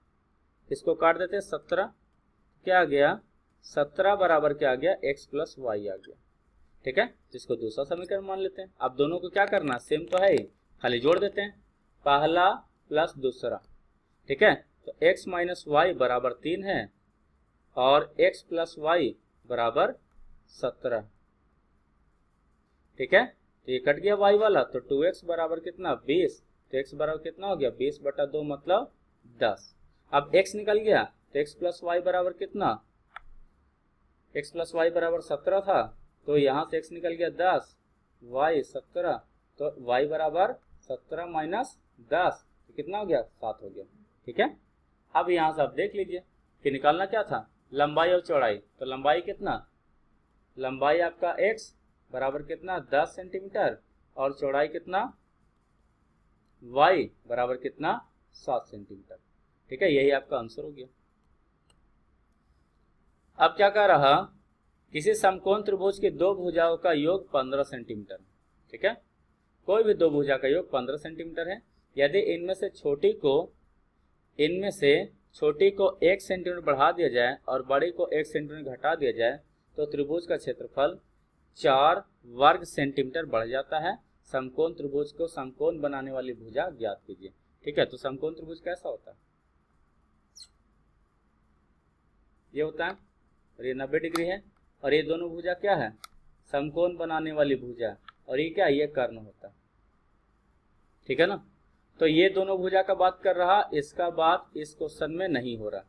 इसको काट देते हैं 17, क्या आ गया 17 बराबर क्या आ गया x प्लस वाई आ गया। ठीक है, जिसको दूसरा समीकरण मान लेते हैं। अब दोनों को क्या करना सेम तो है ही, खाली जोड़ देते हैं पहला प्लस दूसरा। ठीक है, तो x माइनस वाई बराबर 3 है और x प्लस वाई बराबर 17। ठीक है। तो ये कट गया y वाला, तो 2x बराबर कितना 20, तो x बराबर कितना हो गया 20/2 मतलब 10। अब x निकल गया तो x प्लस वाई बराबर कितना, x प्लस वाई बराबर 17 था, तो यहाँ से x निकल गया 10, y 17, तो y बराबर 17 माइनस 10, तो कितना हो गया 7 हो गया। ठीक है। अब यहाँ से आप देख लीजिए कि निकालना क्या था, लंबाई और चौड़ाई। तो लंबाई कितना, लंबाई आपका x बराबर कितना 10 सेंटीमीटर और चौड़ाई कितना y बराबर कितना 7 सेंटीमीटर। ठीक है, यही आपका आंसर हो गया। अब क्या कह रहा, किसी समकोण त्रिभुज की दो भुजाओं का योग 15 सेंटीमीटर। ठीक है, कोई भी दो भुजा का योग 15 सेंटीमीटर है। यदि इनमें से छोटी को 1 सेंटीमीटर बढ़ा दिया जाए और बड़ी को 1 सेंटीमीटर घटा दिया जाए तो त्रिभुज का क्षेत्रफल 4 वर्ग सेंटीमीटर बढ़ जाता है। समकोण त्रिभुज को समकोण बनाने वाली भुजा ज्ञात कीजिए। ठीक है, तो समकोण त्रिभुज कैसा होता है, ये होता है और ये 90 डिग्री है और ये दोनों भुजा क्या है, समकोण बनाने वाली भुजा, और ये क्या, ये कर्ण होता है। ठीक है ना, तो ये दोनों भुजा का बात कर रहा, इसका बात इस क्वेश्चन में नहीं हो रहा।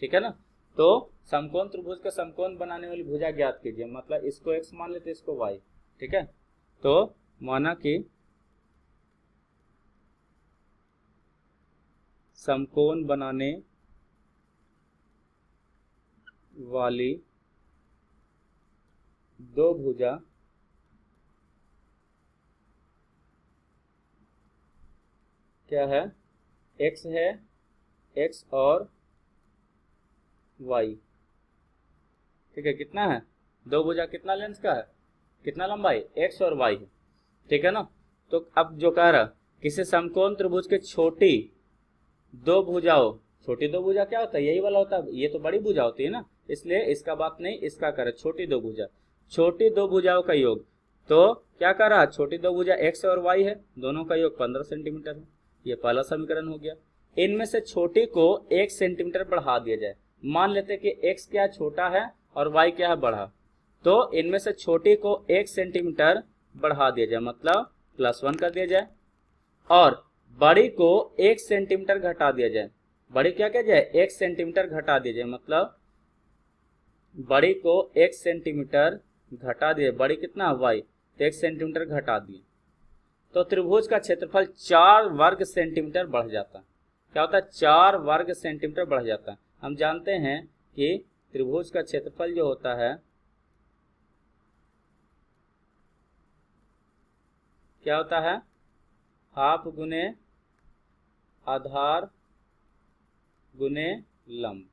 ठीक है ना, तो समकोण त्रिभुज का समकोण बनाने वाली भुजा ज्ञात कीजिए, मतलब इसको x मान लेते इसको y। ठीक है, तो माना कि समकोण बनाने वाली दो भुजा क्या है, x है, x और y। ठीक है, कितना है, दो भुजा कितना लेंथ का है, कितना लंबाई, x और y है। ठीक है ना, तो अब जो कह रहा, किसी समकोण त्रिभुज के छोटी दो भुजाओं, छोटी दो भुजा क्या होता है, यही वाला होता है, ये तो बड़ी भुजा होती है ना, इसलिए इसका बात नहीं, इसका कर छोटी दो भुजा, छोटी दो भुजाओं का योग। तो क्या कर रहा, छोटी दो भुजा x और y है, दोनों का योग 15 सेंटीमीटर है। ये पहला समीकरण हो गया। इनमें से छोटी को 1 सेंटीमीटर बढ़ा दिया जाए, मान लेते कि x क्या छोटा है और y क्या है बड़ा, तो इनमें से छोटी को 1 सेंटीमीटर बढ़ा दिया जाए, मतलब +1 कर दिया जाए, और बड़ी को 1 सेंटीमीटर घटा दिया जाए। बड़ी क्या किया जाए, 1 सेंटीमीटर घटा दिया जाए, मतलब बड़ी को 1 सेंटीमीटर घटा दिए, बड़ी कितना y, तो 1 सेंटीमीटर घटा दिए, तो त्रिभुज का क्षेत्रफल 4 वर्ग सेंटीमीटर बढ़ जाता है। क्या होता है, 4 वर्ग सेंटीमीटर बढ़ जाता है। हम जानते हैं कि त्रिभुज का क्षेत्रफल जो होता है क्या होता है, हाफ गुने आधार गुने लंब,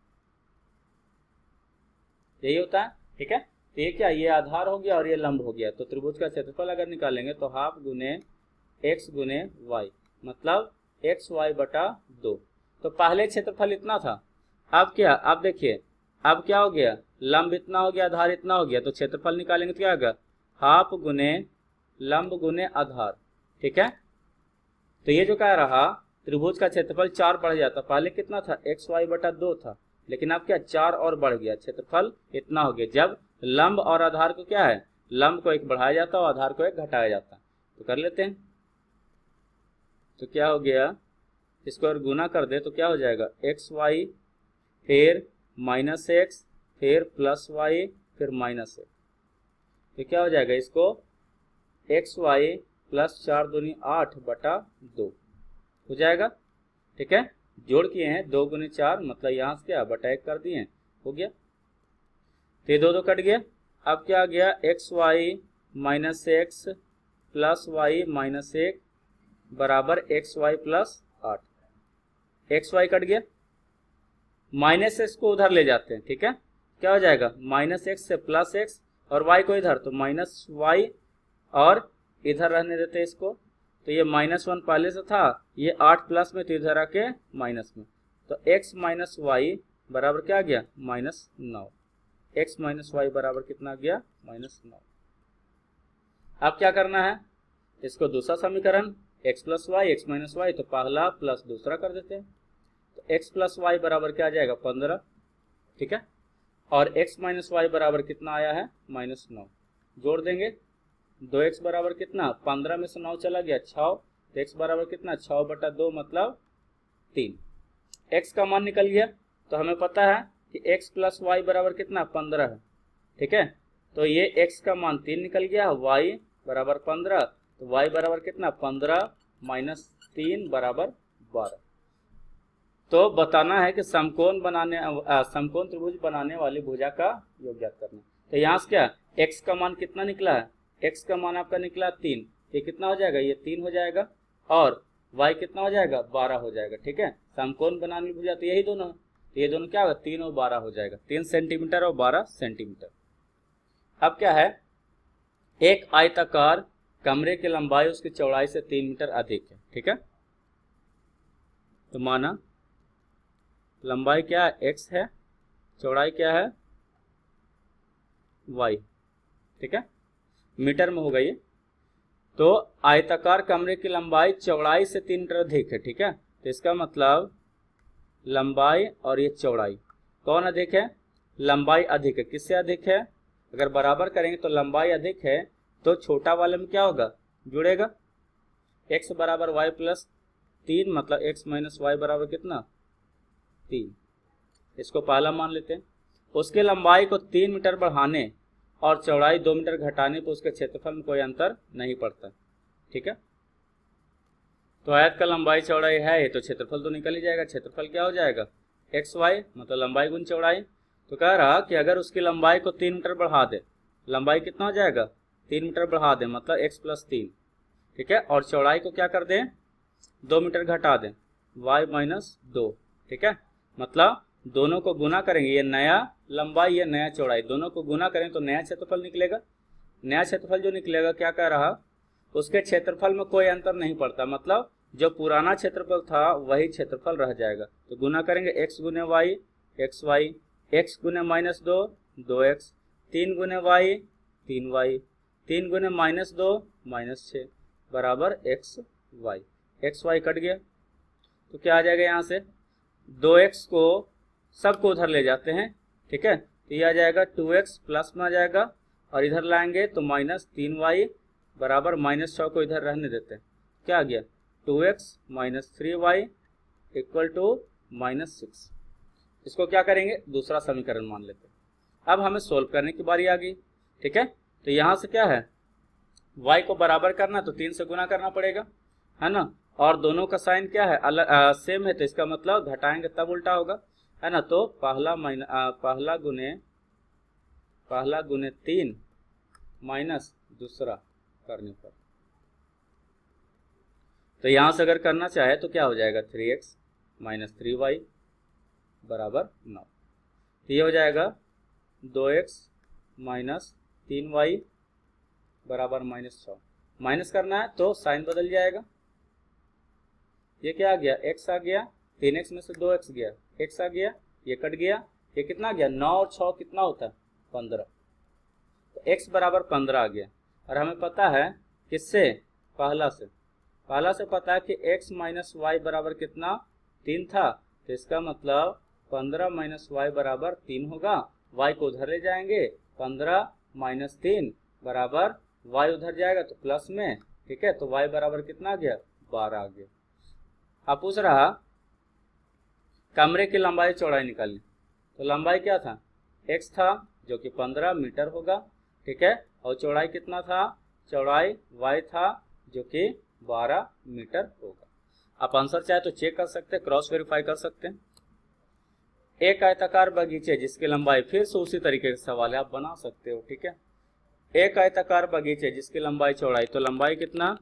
यही होता है। ठीक है, तो ये क्या, ये आधार हो गया और ये लंब हो गया, तो त्रिभुज का क्षेत्रफल अगर निकालेंगे तो हाफ गुने x गुने y, मतलब xy/2। तो पहले क्षेत्रफल इतना था, अब क्या, अब देखिए अब क्या हो गया, लंब इतना हो गया, आधार इतना हो गया, तो क्षेत्रफल निकालेंगे तो क्या होगा, हाफ गुने लंब गुने आधार। ठीक है, तो ये जो कह रहा त्रिभुज का क्षेत्रफल 4 बढ़ जाता, पहले कितना था xy/2 था, लेकिन अब क्या 4 और बढ़ गया, क्षेत्रफल इतना हो गया। जब लंब और आधार को क्या है, लंब को 1 बढ़ाया जाता और आधार को 1 घटाया जाता। तो कर लेते हैं, तो क्या हो गया, इसको अगर गुना कर दे तो क्या हो जाएगा, xy फिर -x फिर +y फिर -x, तो क्या हो जाएगा, इसको xy + 4 दूनी 8/2 हो जाएगा। ठीक है, जोड़ किए हैं 2 गुने 4, मतलब यहाँ से क्या /1 कर दिए, हो गया, तो ये 2 कट गया। अब क्या आ गया, xy -x + y -1 बराबर xy + 8, xy कट गया, -x को उधर ले जाते हैं। ठीक है, क्या हो जाएगा, -x से +x और y को इधर, तो -y और इधर रहने देते हैं इसको, तो ये -1 पहले से था, ये 8 प्लस में, तो इधर आके माइनस में, तो x - y बराबर क्या आ गया, -9, x - y बराबर कितना आ गया, -9। अब क्या करना है, इसको दूसरा समीकरण x + y x - y, तो पहला प्लस दूसरा कर देते हैं, तो x + y बराबर क्या आ जाएगा 15। ठीक है, और x - y बराबर कितना आया है, -9, जोड़ देंगे 2x बराबर कितना, 15 में से 9 चला गया 6, तो x बराबर कितना 6/2 मतलब 3। x का मान निकल गया, तो हमें पता है कि x प्लस वाई बराबर कितना 15 है। ठीक है, तो ये x का मान 3 निकल गया, y बराबर 15, तो y बराबर कितना 15 माइनस 3 बराबर 12। तो बताना है कि समकोण त्रिभुज बनाने वाली भुजा का योग ज्ञात करना। तो यहाँ से क्या x का मान कितना निकला है, x का मान आपका निकला 3, ये कितना हो जाएगा, ये 3 हो जाएगा, और y कितना हो जाएगा 12 हो जाएगा। ठीक है, समकोण बनाने वाली भुजा तो यही दोनों है, तो ये दोनों क्या होगा 3 और 12 हो जाएगा, 3 सेंटीमीटर और 12 सेंटीमीटर। अब क्या है, एक आयताकार कमरे की लंबाई उसकी चौड़ाई से 3 मीटर अधिक है। ठीक है, तो माना लंबाई क्या है x है, चौड़ाई क्या है y। ठीक है, मीटर में होगा ये। तो आयताकार कमरे की लंबाई चौड़ाई से 3 मीटर अधिक है। ठीक है, तो इसका मतलब लंबाई और ये चौड़ाई कौन अधिक है, लंबाई अधिक है। किससे अधिक है, अगर बराबर करेंगे तो लंबाई अधिक है, तो छोटा वाले में क्या होगा जुड़ेगा, x बराबर y प्लस 3 मतलब x माइनस वाई बराबर कितना 3। इसको पहला मान लेते हैं। उसके लंबाई को 3 मीटर बढ़ाने और चौड़ाई 2 मीटर घटाने पर उसके क्षेत्रफल में कोई अंतर नहीं पड़ता। ठीक है, तो आयत का लंबाई चौड़ाई है तो क्षेत्रफल तो निकल ही जाएगा। क्षेत्रफल क्या हो जाएगा एक्स वाई मतलब लंबाई गुण चौड़ाई। तो कह रहा कि अगर उसकी लंबाई को 3 मीटर बढ़ा दे, लंबाई कितना हो जाएगा 3 मीटर बढ़ा दे मतलब x प्लस 3। ठीक है, और चौड़ाई को क्या कर दें 2 मीटर घटा दें y माइनस 2। ठीक है, मतलब दोनों को गुना करेंगे, ये नया लंबाई ये नया चौड़ाई, दोनों को गुना करें तो नया क्षेत्रफल निकलेगा। नया क्षेत्रफल जो निकलेगा क्या कह रहा, उसके क्षेत्रफल में कोई अंतर नहीं पड़ता, मतलब जो पुराना क्षेत्रफल था वही क्षेत्रफल रह जाएगा। तो गुना करेंगे x गुने वाई एक्स वाई, x गुने माइनस 2 2x, 3 गुने वाई 3y, 3 गुने माइनस 2 माइनस 6 बराबर x y. X y cut गया तो क्या आ जाएगा, यहाँ से 2x को सबको उधर ले जाते हैं। ठीक है, तो ये आ जाएगा 2x प्लस में आ जाएगा, और इधर लाएंगे तो माइनस 3y बराबर माइनस 6 को इधर रहने देते हैं, क्या आ गया 2x minus 3y equal to minus 6। इसको क्या करेंगे दूसरा समीकरण मान लेते हैं। अब हमें सोल्व करने की बारी आ गई। ठीक है, तो यहाँ से क्या है y को बराबर करना तो 3 से गुना करना पड़ेगा, है ना, और दोनों का साइन क्या है अलग सेम है, तो इसका मतलब घटाएंगे तब उल्टा होगा, है ना। तो पहला गुने 3 माइनस दूसरा करने पर, तो यहां से अगर करना चाहे तो क्या हो जाएगा 3x माइनस 3y बराबर 9। तो ये हो जाएगा 2x माइनस 3y बराबर माइनस 6। माइनस करना है तो साइन बदल जाएगा, ये क्या आ गया x आ गया, 3x में से 2x गया, x आ गया, ये कट गया, ये कितना गया 9 और 6 कितना होता है 15, तो x बराबर 15 आ गया। और हमें पता है किससे, पहला से पता है कि x माइनस वाई बराबर कितना 3 था, तो इसका मतलब 15 माइनस वाई बराबर 3 होगा। y को उधर ले जाएंगे, 15 माइनस 3 बराबर y उधर जाएगा तो प्लस में। ठीक है, तो y बराबर कितना आ गया 12 आ गया। अब पूछ रहा कमरे की लंबाई चौड़ाई निकालनी, तो लंबाई क्या था x था जो कि 15 मीटर होगा। ठीक है, और चौड़ाई कितना था, चौड़ाई y था जो कि 12 मीटर होगा। आप आंसर चाहे तो चेक कर सकते हैं, क्रॉस वेरीफाई कर सकते हैं। एक आयताकार बगीचे जिसकी लंबाई, फिर से उसी तरीके का सवाल है आप बना सकते हो। ठीक है, एक आयताकार बगीचे जिसकी लंबाई चौड़ाई, तो लंबाई कितना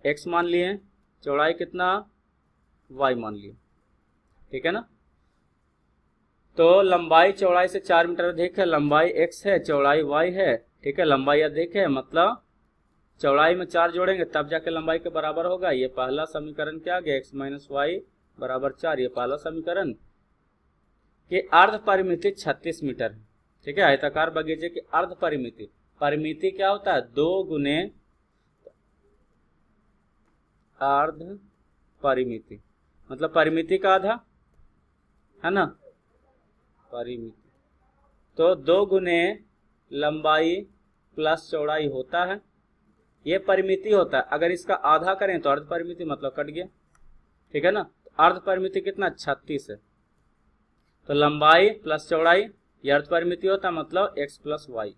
x मान लिए, चौड़ाई कितना y मान लिए। ठीक है ना, तो लंबाई चौड़ाई से 4 मीटर अधिक है, लंबाई x है चौड़ाई y है। ठीक है, लंबाई अधिक है मतलब चौड़ाई में 4 जोड़ेंगे तब जाके लंबाई के बराबर होगा। ये पहला समीकरण क्या आ गया x माइनस वाई बराबर 4, ये पहला समीकरण। कि अर्ध परिमिति 36 मीटर है। ठीक है, आयताकार बगीचे की अर्ध परिमिति, परिमिति क्या होता है 2 गुने अर्ध परिमिति, मतलब परिमिति का आधा, है ना, परिमिति। तो 2 गुने लंबाई प्लस चौड़ाई होता है, ये परिमिति होता है। अगर इसका आधा करें तो अर्ध परिमिति मतलब कट गया, ठीक है ना। अर्ध परिमिति कितना 36 है, तो लंबाई प्लस चौड़ाई ये अर्ध परिमिति होता है, मतलब x प्लस वाई,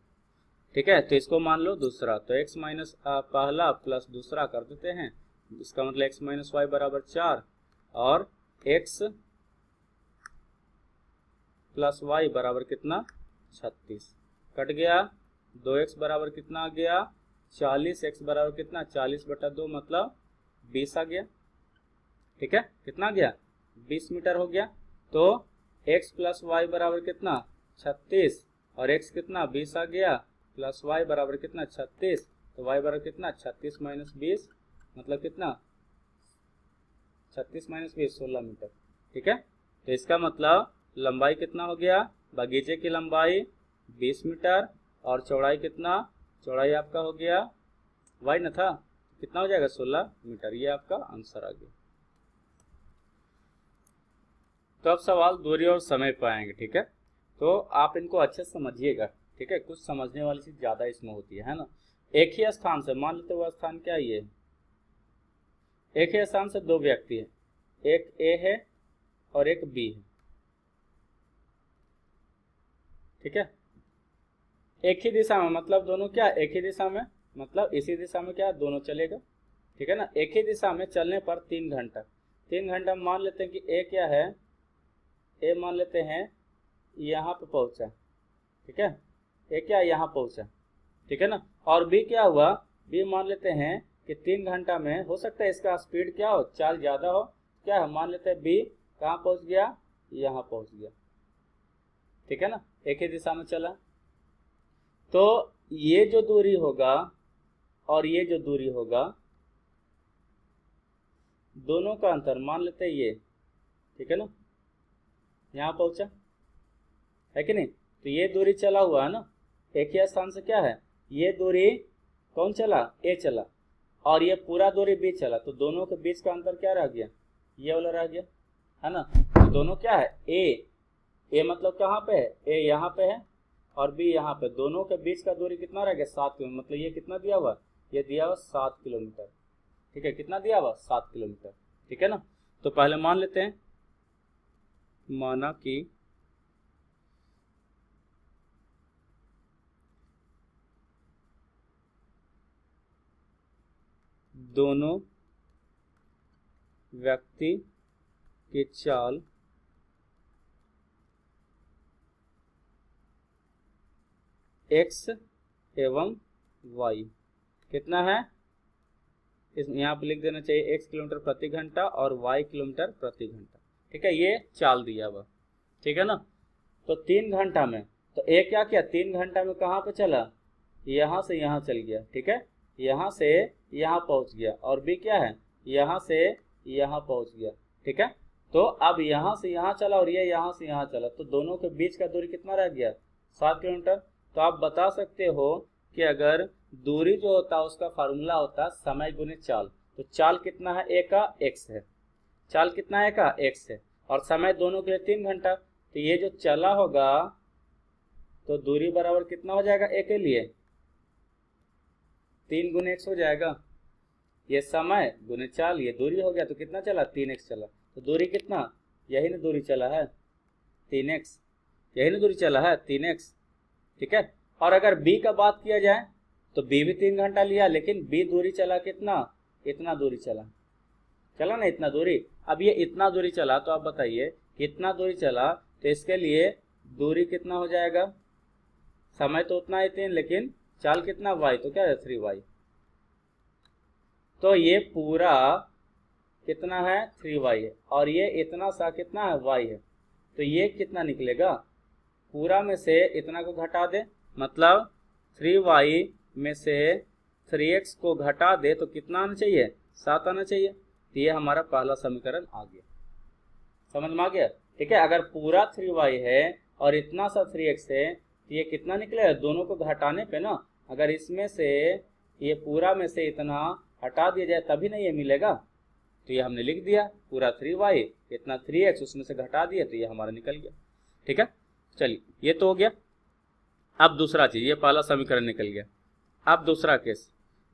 ठीक है। तो इसको मान लो दूसरा, तो x माइनस पहला प्लस दूसरा कर देते हैं, इसका मतलब x माइनस वाई बराबर 4 और x प्लस वाई बराबर कितना 36, कट गया। 2x बराबर कितना आ गया 40, x बराबर कितना 40/2 मतलब 20 आ गया, ठीक है। कितना गया 20 मीटर हो गया। तो x प्लस वाई बराबर कितना 36 और x कितना 20 आ गया, प्लस y बराबर कितना 36, तो y बराबर कितना 36 माइनस 20 मतलब कितना 36 माइनस 20 16 मीटर, ठीक है। तो इसका मतलब लंबाई कितना हो गया, बगीचे की लंबाई 20 मीटर और चौड़ाई कितना, चौड़ाई आपका हो गया y न था, कितना हो जाएगा 16 मीटर। ये आपका आंसर आ गया। तो अब सवाल दूरी और समय पर आएंगे, ठीक है। तो आप इनको अच्छे से समझिएगा, ठीक है। कुछ समझने वाली चीज ज्यादा इसमें होती है ना। एक ही स्थान से, मान लेते वो स्थान क्या ये, एक ही स्थान से दो व्यक्ति है, एक ए है और एक बी है, ठीक है। एक ही दिशा में मतलब दोनों क्या, एक ही दिशा में मतलब इसी दिशा में क्या दोनों चलेगा, ठीक है ना। एक ही दिशा में चलने पर 3 घंटा, 3 घंटा मान लेते हैं कि ए क्या है, ए मान लेते हैं यहाँ पे पहुंचा, ठीक है। ए क्या यहाँ पहुंचा, ठीक है ना। और बी क्या हुआ, बी मान लेते हैं कि 3 घंटा में हो सकता है इसका स्पीड क्या हो, चाल ज्यादा हो, क्या है मान लेते हैं बी कहाँ पहुंच गया, यहाँ पहुंच गया, ठीक है ना। एक ही दिशा में चला। तो ये जो दूरी होगा और ये जो दूरी होगा, दोनों का अंतर मान लेते हैं ये, ठीक है ना, यहाँ पहुंचा है कि नहीं। तो ये दूरी चला हुआ है ना, एक ही स्थान से क्या है, ये दूरी कौन चला, ए चला, और ये पूरा दूरी बी चला, तो दोनों के बीच का अंतर क्या रह गया, ये वाला रह गया, है ना। तो दोनों क्या है, ए मतलब कहाँ पे है, ए यहाँ पे है और बी यहाँ पे, दोनों के बीच का दूरी कितना रह गया 7 किलोमीटर, मतलब ये कितना दिया हुआ, ये दिया हुआ 7 किलोमीटर, ठीक है। कितना दिया हुआ 7 किलोमीटर, ठीक है ना। तो पहले मान लेते हैं, माना कि दोनों व्यक्ति की चाल x एवं y कितना है, इस यहाँ पे लिख देना चाहिए x किलोमीटर प्रति घंटा और y किलोमीटर प्रति घंटा, ठीक है। ये चाल दिया हुआ, ठीक है ना। तो 3 घंटा में, तो ए क्या किया 3 घंटा में कहाँ पे चला, यहाँ से यहाँ चल गया, ठीक है, यहाँ से यहाँ पहुँच गया, और बी क्या है यहाँ से यहाँ पहुँच गया, ठीक है। तो अब यहाँ से यहाँ चला और ये यहाँ से यहाँ चला, तो दोनों के बीच का दूरी कितना रह गया 7 किलोमीटर। तो आप बता सकते हो कि अगर दूरी जो होता है उसका फार्मूला होता है समय गुणित चाल, तो चाल कितना है ए का x है, चाल कितना है का x है, और समय दोनों के लिए 3 घंटा, तो ये जो चला होगा तो दूरी बराबर कितना हो जाएगा ए के लिए 3 गुने x हो जाएगा, ये समय गुने चाल, ये दूरी हो गया, तो कितना चला 3x चला, तो दूरी कितना, यही ना दूरी चला है 3x, यही ना दूरी चला है 3x, ठीक है। और अगर b का बात किया जाए तो b भी 3 घंटा लिया, लेकिन b दूरी चला कितना, इतना दूरी चला ना इतना दूरी। अब ये इतना दूरी चला, तो आप बताइए कितना दूरी चला, तो इसके लिए दूरी कितना हो जाएगा, समय तो उतना ही 3, लेकिन चाल कितना y, तो क्या है 3y। तो ये पूरा कितना है 3y है, और ये इतना सा कितना है y है, तो ये कितना निकलेगा, पूरा में से इतना को घटा दे, मतलब 3y में से 3x को घटा दे तो कितना आना चाहिए 7 आना चाहिए। तो ये हमारा पहला समीकरण आ गया, समझ में आ गया, ठीक है। अगर पूरा 3y है और इतना सा 3x है, तो ये कितना निकलेगा, दोनों को घटाने पे ना, अगर इसमें से ये पूरा में से इतना हटा दिया जाए तभी ना ये मिलेगा, तो ये हमने लिख दिया पूरा 3y इतना 3x उसमें से घटा दिया, तो ये हमारा निकल गया, ठीक है। चलिए ये तो हो गया। अब दूसरा चीज, ये पहला समीकरण निकल गया, अब दूसरा केस,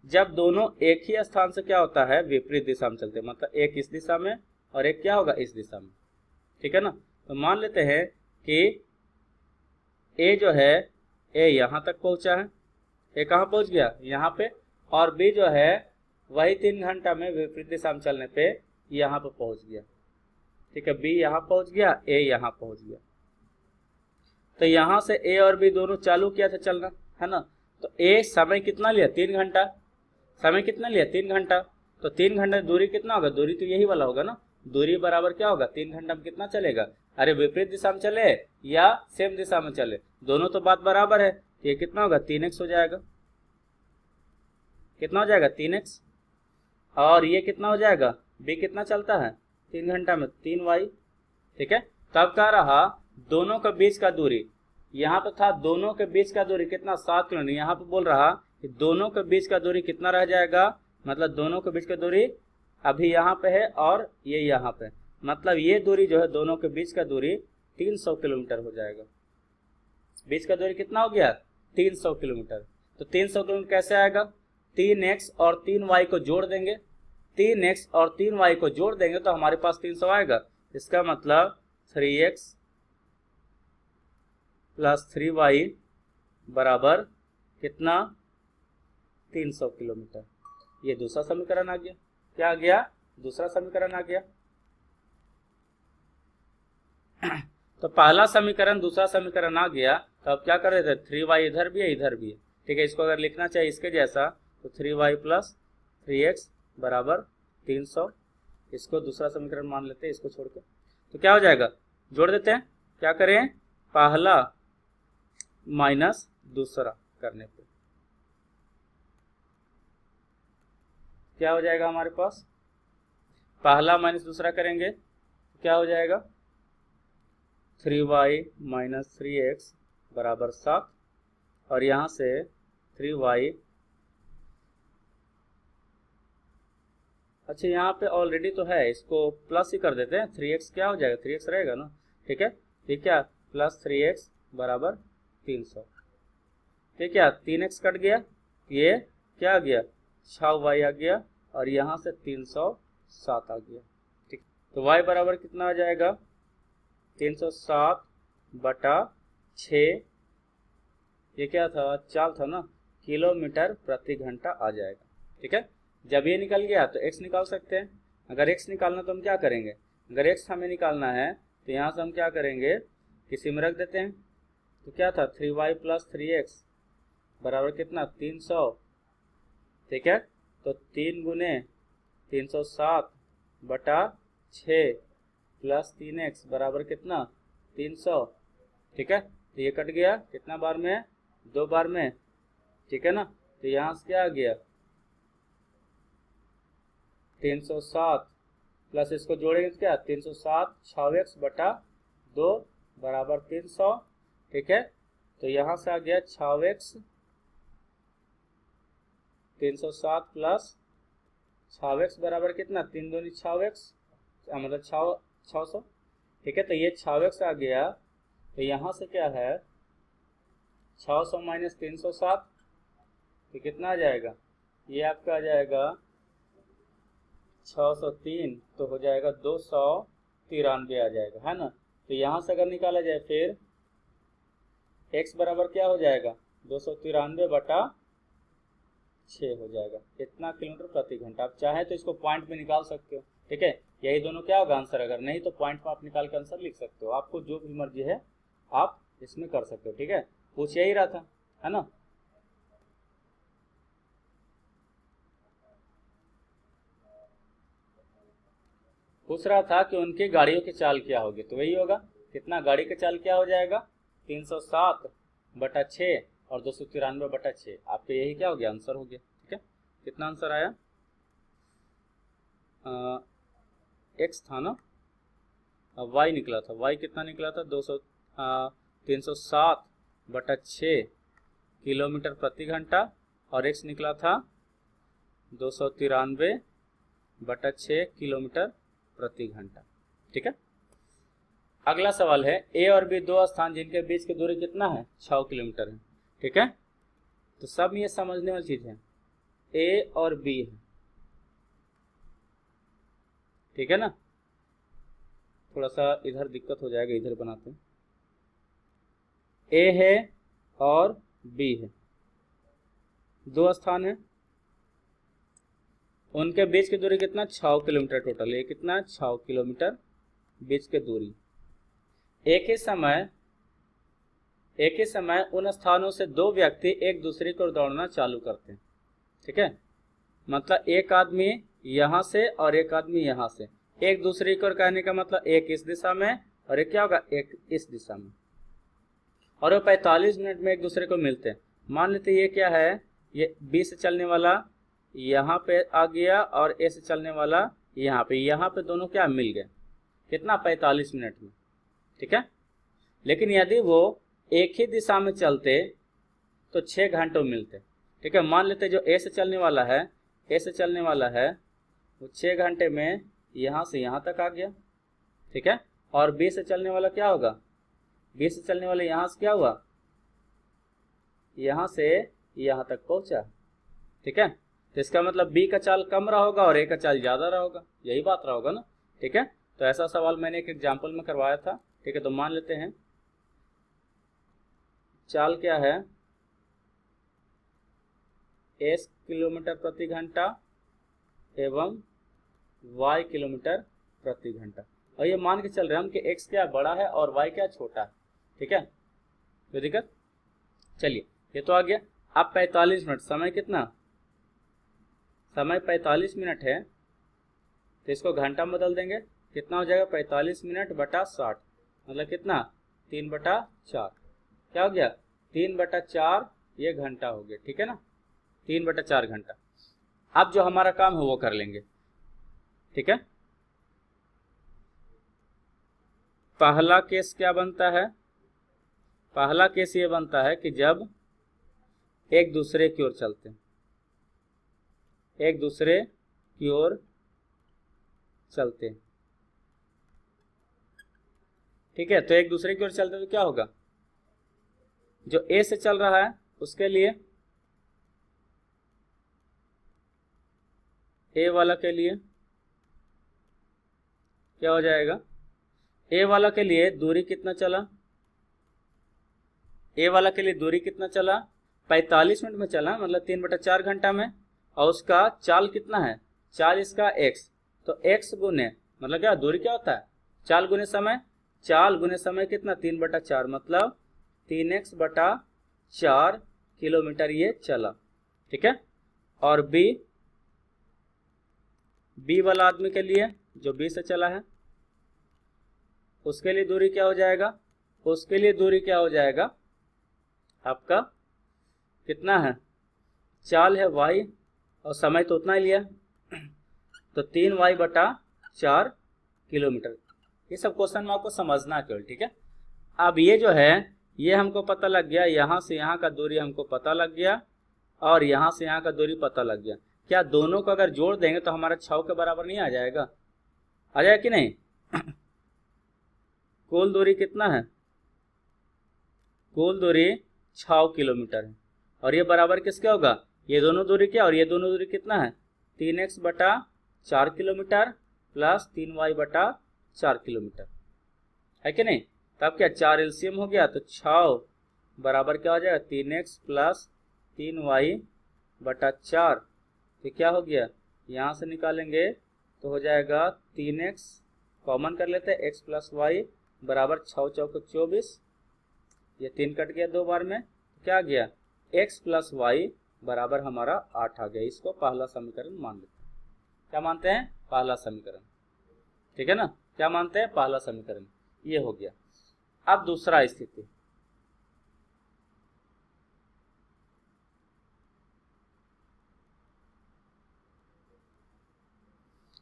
जब दोनों एक ही स्थान से क्या होता है विपरीत दिशा में चलते हैं, मतलब एक इस दिशा में और एक क्या होगा इस दिशा में, ठीक है ना। तो मान लेते हैं कि ए जो है ए यहाँ तक पहुंचा है, ए कहाँ पहुंच गया यहाँ पे, और बी जो है वही 3 घंटा में विपरीत दिशा में चलने पे यहाँ पे पहुंच गया, ठीक है। बी यहाँ पहुंच गया, ए यहाँ पहुंच गया। तो यहाँ से ए और बी दोनों चालू किया था चलना, है ना। तो ए समय कितना लिया 3 घंटा, समय कितना लिया 3 घंटा। तो 3 घंटे दूरी कितना होगा, दूरी तो यही वाला होगा ना, दूरी बराबर क्या होगा 3 घंटा में कितना चलेगा, अरे विपरीत दिशा में चले या सेम दिशा में चले, दोनों तो बात बराबर है। ये कितना होगा 3x हो जाएगा, कितना हो जाएगा 3x, और ये कितना हो जाएगा बी कितना चलता है 3 घंटा में 3y, ठीक है। तब कह रहा दोनों के बीच का दूरी, यहाँ पे था दोनों के बीच का दूरी कितना 7 किलोमीटर, यहाँ पे बोल रहा कि दोनों के बीच का दूरी कितना रह जाएगा, मतलब दोनों के बीच का दूरी अभी यहाँ पे है और ये यहाँ पे, मतलब ये दूरी जो है दोनों के बीच का दूरी 300 किलोमीटर हो जाएगा। बीच का दूरी कितना हो गया 300 किलोमीटर। तो 300 किलोमीटर कैसे आएगा, 3x और 3y को जोड़ देंगे, 3x और 3y को जोड़ देंगे तो हमारे पास 300 आएगा। इसका मतलब 3x प्लस 3y बराबर कितना 300 किलोमीटर। ये दूसरा समीकरण आ गया, क्या आ गया दूसरा समीकरण आ गया। तो पहला समीकरण दूसरा समीकरण आ गया, तो अब क्या कर रहे थे 3y इधर भी है इधर भी है, ठीक है। इसको अगर लिखना चाहिए इसके जैसा तो 3y प्लस 3x बराबर 300, इसको दूसरा समीकरण मान लेते हैं इसको छोड़ के। तो क्या हो जाएगा, जोड़ देते हैं, क्या करें पहला माइनस दूसरा करने पे क्या हो जाएगा हमारे पास, पहला माइनस दूसरा करेंगे तो क्या हो जाएगा 3y माइनस 3x बराबर 7, और यहाँ से 3y, अच्छा यहाँ पे ऑलरेडी तो है, इसको प्लस ही कर देते हैं, 3x क्या हो जाएगा 3x रहेगा ना, ठीक है। ठीक है प्लस 3x बराबर 300, ठीक है। 3x कट गया, ये क्या आ गया 6y आ गया, और यहाँ से 307 आ गया, ठीक। तो y बराबर कितना आ जाएगा 307 बटा 6, ये क्या था चाल था ना, किलोमीटर प्रति घंटा आ जाएगा, ठीक है। जब ये निकल गया तो x निकाल सकते हैं, अगर x निकालना तो हम क्या करेंगे, अगर x हमें निकालना है तो यहाँ से हम क्या करेंगे किसी में रख देते हैं। तो क्या था 3y प्लस 3x बराबर कितना 300, ठीक है। तो 3 गुने 307 बटा 6 प्लस 3x बराबर कितना 300, ठीक है। तो ये कट गया कितना बार में 2 बार में, ठीक है ना। तो यहाँ से क्या आ गया 307 प्लस इसको जोड़ेंगे तो क्या 307 6x बटा 2 बराबर 300, ठीक है। तो यहाँ से आ गया 6x 307 प्लस 6x बराबर कितना 3 दूनी 6x मतलब 600, ठीक है। तो ये 6x आ गया, तो यहाँ से क्या है 600 माइनस 307 तो कितना आ जाएगा, ये आपका आ जाएगा 603, तो हो जाएगा 293 आ जाएगा, है ना। तो यहाँ से अगर निकाला जाए फिर x बराबर क्या हो जाएगा 293 बटा 6 हो जाएगा, इतना किलोमीटर प्रति घंटा। आप चाहे तो इसको पॉइंट में निकाल सकते हो, ठीक है। यही दोनों क्या होगा आंसर, अगर नहीं तो पॉइंट में आप निकाल के आंसर लिख सकते हो, आपको जो भी मर्जी है आप इसमें कर सकते हो, ठीक है। पूछ यही रहा था, है ना। पूछ रहा था कि उनकी गाड़ियों की चाल क्या होगी, तो वही होगा कितना गाड़ी की चाल क्या हो जाएगा 307 बटा 6 और 293 बटा 6, आपके यही क्या हो गया आंसर हो गया, ठीक है। कितना आंसर आया x था ना, y निकला था, y कितना निकला था 307 बटा 6 किलोमीटर प्रति घंटा, और x निकला था 293 बटा 6 किलोमीटर प्रति घंटा, ठीक है। अगला सवाल है a और b दो स्थान जिनके बीच की दूरी कितना है 6 किलोमीटर है, ठीक है। तो सब ये समझने वाली चीज है, ए और बी है, ठीक है ना। थोड़ा सा इधर दिक्कत हो जाएगा, इधर बनाते हैं। ए है और बी है, दो स्थान है, उनके बीच की दूरी कितना, 6 किलोमीटर टोटल। ये कितना, 6 किलोमीटर बीच की दूरी। एक ही समय उन स्थानों से दो व्यक्ति एक दूसरे को दौड़ना चालू करते हैं, ठीक है। मतलब एक आदमी यहां से और एक आदमी यहां से, एक दूसरे को कहने का मतलब एक इस दिशा में और एक क्या होगा, एक इस दिशा में, और वो 45 मिनट में एक दूसरे को मिलते हैं। मान लेते ये क्या है, ये बी से चलने वाला यहाँ पे आ गया और ए से चलने वाला यहाँ पे दोनों क्या मिल गए, कितना, 45 मिनट में, ठीक है। लेकिन यदि वो एक ही दिशा में चलते तो 6 घंटों मिलते, ठीक है। मान लेते जो ए से चलने वाला है वो 6 घंटे में यहाँ से यहाँ तक आ गया, ठीक है। और बी से चलने वाला क्या होगा, बी से चलने वाला यहाँ से क्या हुआ, यहाँ से यहाँ तक पहुंचा, ठीक है। तो इसका मतलब बी का चाल कम रहा होगा और ए का चाल ज्यादा रहा होगा, यही बात रहा होगा ना, ठीक है। तो ऐसा सवाल मैंने एक एग्जाम्पल में करवाया था, ठीक है। तो मान लेते हैं चाल क्या है, s किलोमीटर प्रति घंटा एवं y किलोमीटर प्रति घंटा, और ये मान के चल रहे हैं हम कि x क्या बड़ा है और y क्या छोटा है, ठीक है। कोई दिक्कत, चलिए ये तो आ गया। अब 45 मिनट, समय कितना, समय 45 मिनट है, तो इसको घंटा में बदल देंगे, कितना हो जाएगा, 45 मिनट बटा 60, मतलब कितना, 3/4, क्या हो गया, 3/4, ये घंटा हो गया, ठीक है ना, 3/4 घंटा। अब जो हमारा काम है वो कर लेंगे, ठीक है। पहला केस क्या बनता है, पहला केस ये बनता है कि जब एक दूसरे की ओर चलते हैं, एक दूसरे की ओर चलते हैं, ठीक है। तो एक दूसरे की ओर चलते तो क्या होगा, जो ए से चल रहा है उसके लिए, ए वाला के लिए क्या हो जाएगा, ए वाला के लिए दूरी कितना चला, ए वाला के लिए दूरी कितना चला, 45 मिनट में चला, मतलब 3/4 घंटा में, और उसका चाल कितना है, चाल इसका x, तो x गुने, मतलब क्या दूरी क्या होता है, चाल गुने समय, चाल गुने समय कितना, 3/4, मतलब 3x/4 किलोमीटर ये चला, ठीक है। और बी वाला आदमी के लिए, जो बी से चला है, उसके लिए दूरी क्या हो जाएगा, उसके लिए दूरी क्या हो जाएगा आपका, कितना है, चाल है y और समय तो उतना ही लिया, तो 3y/4 किलोमीटर। ये सब क्वेश्चन में आपको समझना केवल, ठीक है। अब ये जो है ये हमको पता लग गया, यहाँ से यहाँ का दूरी हमको पता लग गया और यहाँ से यहाँ का दूरी पता लग गया। क्या दोनों को अगर जोड़ देंगे तो हमारा 6 के बराबर नहीं आ जाएगा, आ जाएगा कि नहीं। कुल दूरी कितना है, कुल दूरी 6 किलोमीटर है, और ये बराबर किसके होगा, ये दोनों दूरी क्या और ये दोनों दूरी कितना है, 3x/4 kilometre plus 3y/4 kilometre, है कि नहीं। तब क्या 4 एलसीएम हो गया, तो 6 बराबर क्या हो जाएगा, 3x प्लस 3y/4, तो क्या हो गया, यहाँ से निकालेंगे तो हो जाएगा 3x, कॉमन कर लेते हैं, x प्लस वाई बराबर 6 चौको 24, ये 3 कट गया 2 बार में, क्या आ गया, x प्लस वाई बराबर हमारा 8 आ गया। इसको पहला समीकरण मान लेते हैं, क्या मानते हैं, पहला समीकरण, ठीक है ना, क्या मानते हैं, पहला समीकरण, ये हो गया। अब दूसरा स्थिति,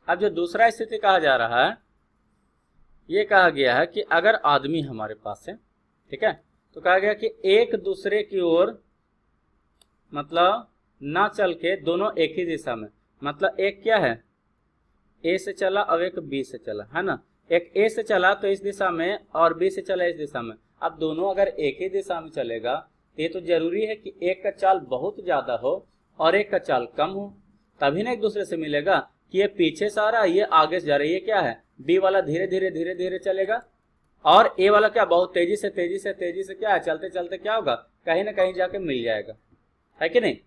अब जो दूसरा स्थिति कहा जा रहा है, ये कहा गया है कि अगर आदमी हमारे पास है, ठीक है, तो कहा गया कि एक दूसरे की ओर मतलब ना चल के दोनों एक ही दिशा में, मतलब एक क्या है, ए से चला और एक बी से चला, है ना, एक ए से चला तो इस दिशा में और बी से चला इस दिशा में। अब दोनों अगर एक ही दिशा में चलेगा तो ये तो जरूरी है कि एक का चाल बहुत ज्यादा हो और एक का चाल कम हो, तभी ना एक दूसरे से मिलेगा। कि ये पीछे से आ रहा है, ये आगे से जा रहा है, ये क्या है बी वाला धीरे धीरे धीरे धीरे चलेगा और ए वाला क्या बहुत तेजी से तेजी से तेजी से क्या है चलते चलते क्या होगा कहीं ना कहीं जाके मिल जाएगा, है कि नहीं,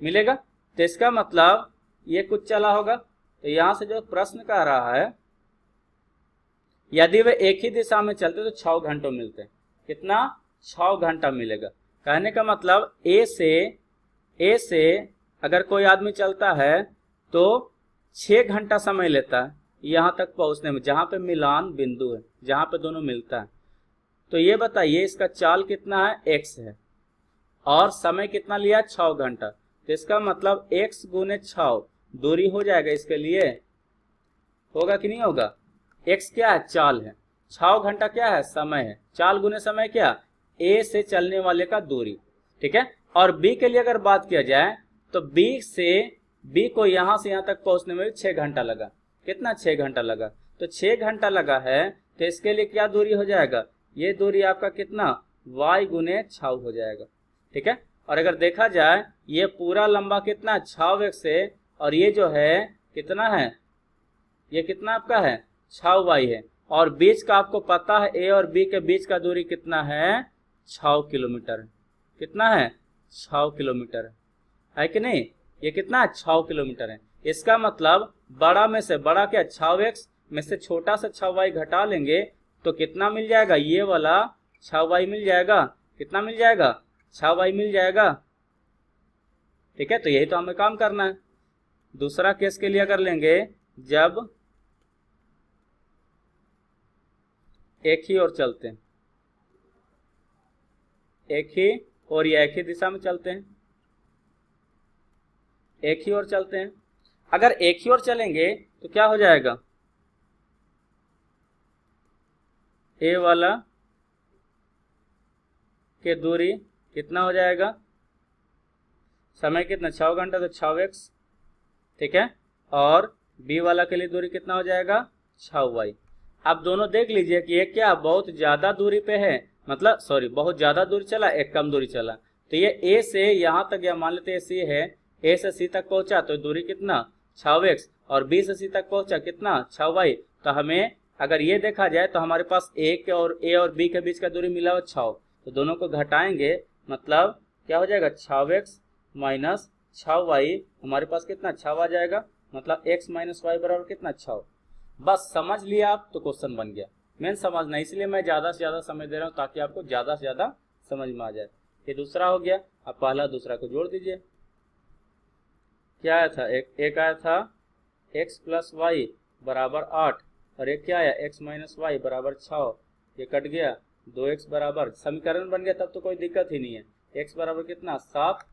मिलेगा। तो इसका मतलब ये कुछ चला होगा। तो यहां से जो प्रश्न कह रहा है यदि वे एक ही दिशा में चलते तो 6 घंटों मिलते, कितना 6 घंटा मिलेगा। कहने का मतलब ए से अगर कोई आदमी चलता है तो 6 घंटा समय लेता है यहां तक पहुंचने में, जहां पे मिलान बिंदु है, जहां पे दोनों मिलता है। तो ये बताइए इसका चाल कितना है, x है और समय कितना लिया 6 घंटा। तो इसका मतलब x गुने 6 दूरी हो जाएगा इसके लिए, होगा कि नहीं होगा। x क्या है चाल है, 6 घंटा क्या है समय है, चाल गुने समय क्या a से चलने वाले का दूरी, ठीक है। और b के लिए अगर बात किया जाए तो b को यहां से यहां तक पहुंचने में 6 घंटा लगा, कितना 6 घंटा लगा। तो 6 घंटा लगा है तो इसके लिए क्या दूरी हो जाएगा, ये दूरी आपका कितना y गुने 6 हो जाएगा, ठीक है। और अगर देखा जाए ये पूरा लंबा कितना 6x है और ये जो है कितना है, ये कितना आपका है 6y है और बीच का आपको पता है a और b के बीच का दूरी कितना है 6 किलोमीटर, कितना है 6 किलोमीटर है कि नहीं, ये कितना है 6 किलोमीटर है। इसका मतलब बड़ा में से बड़ा क्या 6x में से छोटा सा 6y घटा लेंगे तो कितना मिल जाएगा, ये वाला 6y मिल जाएगा, कितना मिल जाएगा 6y मिल जाएगा, ठीक है। तो यही तो हमें काम करना है। दूसरा केस के लिए अगर लेंगे जब एक ही ओर चलते हैं, एक ही और या एक ही दिशा में चलते हैं, एक ही ओर चलते हैं। अगर एक ही ओर चलेंगे तो क्या हो जाएगा, ए वाला के दूरी कितना हो जाएगा, समय कितना 6 घंटा तो 6x, ठीक है। और बी वाला के लिए दूरी कितना हो जाएगा 6y। आप दोनों देख लीजिए कि एक क्या बहुत ज्यादा दूरी पे है, मतलब सॉरी बहुत ज्यादा दूरी चला, एक कम दूरी चला। तो ये ए से यहाँ तक या मान लेते हैं सी है, ए से सी तक पहुंचा तो दूरी कितना 6x और बी से सी तक पहुंचा कितना 6y। तो हमें अगर ये देखा जाए तो हमारे पास ए और बी के बीच का दूरी मिला हुआ 6, तो दोनों को घटाएंगे मतलब क्या हो जाएगा 6x माइनस 6y, हमारे पास कितना 6 आ जाएगा, मतलब x माइनस वाई बराबर कितना 6। बस समझ लिया आप तो क्वेश्चन बन गया। मेन समझना, इसलिए मैं ज्यादा से ज्यादा समय दे रहा हूँ ताकि आपको ज्यादा से ज्यादा समझ में आ जाए। ये दूसरा हो गया, अब पहला दूसरा को जोड़ दीजिए। क्या आया था, एक आया था x प्लस वाई बराबर 8 और एक क्या आया x माइनस वाई बराबर 6, ये कट गया 2x बराबर, समीकरण बन गया तब तो कोई दिक्कत ही नहीं है। x बराबर कितना 7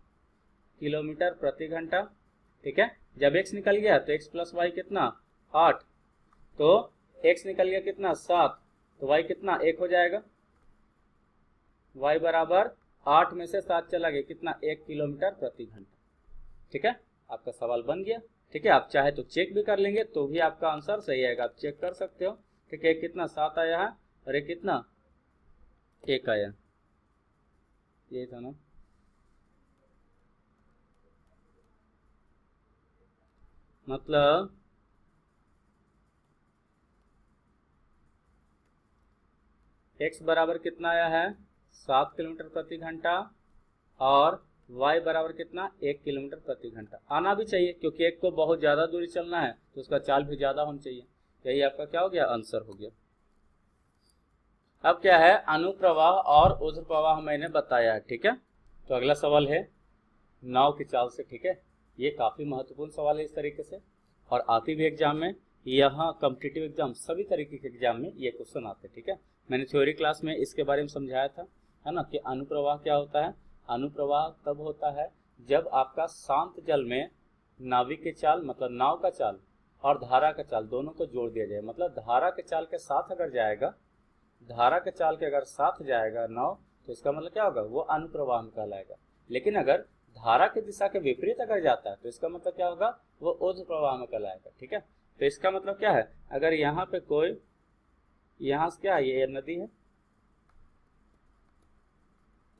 किलोमीटर प्रति घंटा, ठीक है। जब x निकल गया तो x प्लस वाई कितना 8, तो x निकल गया कितना 7, तो y कितना 1 हो जाएगा, y बराबर 8 में से 7 चला गया कितना 1 किलोमीटर प्रति घंटा, ठीक है। आपका सवाल बन गया, ठीक है। आप चाहे तो चेक भी कर लेंगे तो भी आपका आंसर सही आएगा, आप चेक कर सकते हो, ठीक है। कितना 7 आया है और एक कितना 1 आया, ये था ना। मतलब x बराबर कितना आया है 7 किलोमीटर प्रति घंटा और y बराबर कितना 1 किलोमीटर प्रति घंटा। आना भी चाहिए क्योंकि एक को बहुत ज्यादा दूरी चलना है तो उसका चाल भी ज्यादा होना चाहिए। यही आपका क्या हो गया आंसर हो गया। अब क्या है अनुप्रवाह और ऊर्ध्व प्रवाह मैंने बताया है, ठीक है। तो अगला सवाल है नाव की चाल से, ठीक है। ये काफी महत्वपूर्ण सवाल है इस तरीके से और आती भी एग्जाम में, यहाँ कॉम्पिटिटिव एग्जाम सभी तरीके के एग्जाम में ये क्वेश्चन आते हैं, ठीक है। मैंने थ्योरी क्लास में इसके बारे में समझाया था, है ना, कि अनुप्रवाह क्या होता है। अनुप्रवाह तब होता है जब आपका शांत जल में नाविक की चाल मतलब नाव का चाल और धारा का चाल दोनों को जोड़ दिया जाए। मतलब धारा के चाल के साथ अगर जाएगा, धारा के चाल के अगर साथ जाएगा नाव तो इसका मतलब क्या होगा, वो अनुप्रवाह में कहलाएगा। लेकिन अगर धारा की दिशा के विपरीत अगर जाता है तो इसका मतलब क्या होगा, वो ऊर्ध्व प्रवाह में कहलाएगा, ठीक है। तो इसका मतलब क्या है, अगर यहाँ पे कोई, यहाँ से क्या है, ये नदी है,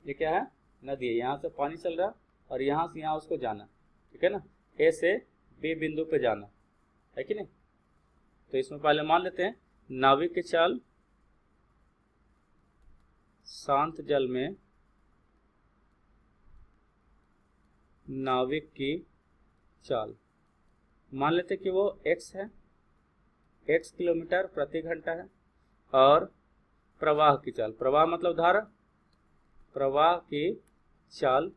ये क्या है, नदी है, यहाँ से पानी चल रहा और यहाँ से यहाँ उसको जाना, ठीक है ना, ए से बी बिंदु पे जाना है कि नहीं। तो इसमें पहले मान लेते हैं नाविक की चाल शांत जल में नाविक की चाल, मान लेते कि वो x है, x किलोमीटर प्रति घंटा है, और प्रवाह की चाल, प्रवाह मतलब धारा, प्रवाह की चाल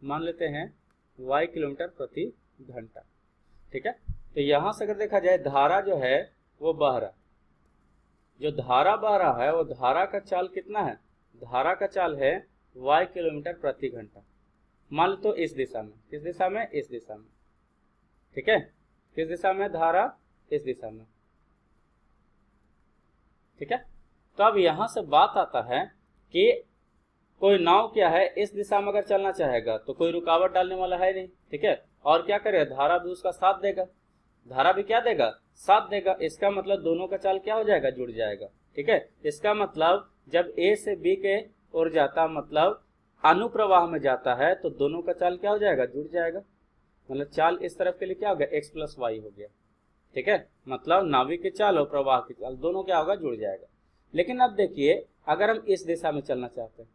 मान लेते हैं y किलोमीटर प्रति घंटा, ठीक है। तो यहां से अगर देखा जाए धारा जो है वो बह रहा, जो धारा बह रहा है वो धारा का चाल कितना है, धारा का चाल है y किलोमीटर प्रति घंटा। मान लो तो इस दिशा में, किस दिशा में, इस दिशा में, ठीक है, किस दिशा में धारा, इस दिशा में, ठीक है। तो अब यहां से बात आता है कि कोई नाव क्या है इस दिशा में अगर चलना चाहेगा तो कोई रुकावट डालने वाला है नहीं, ठीक है, और क्या करेगा, धारा भी उसका साथ देगा, धारा भी क्या देगा, साथ देगा। इसका मतलब दोनों का चाल क्या हो जाएगा, जुड़ जाएगा, ठीक है। इसका मतलब जब ए से बी के ओर जाता, मतलब अनुप्रवाह में जाता है, तो दोनों का चाल क्या हो जाएगा, जुड़ जाएगा। मतलब चाल इस तरफ के लिए क्या हो गया, x प्लस वाई हो गया, ठीक है। मतलब नाविक की चाल और प्रवाह की चाल दोनों क्या होगा, जुड़ जाएगा। लेकिन अब देखिए अगर हम इस दिशा में चलना चाहते हैं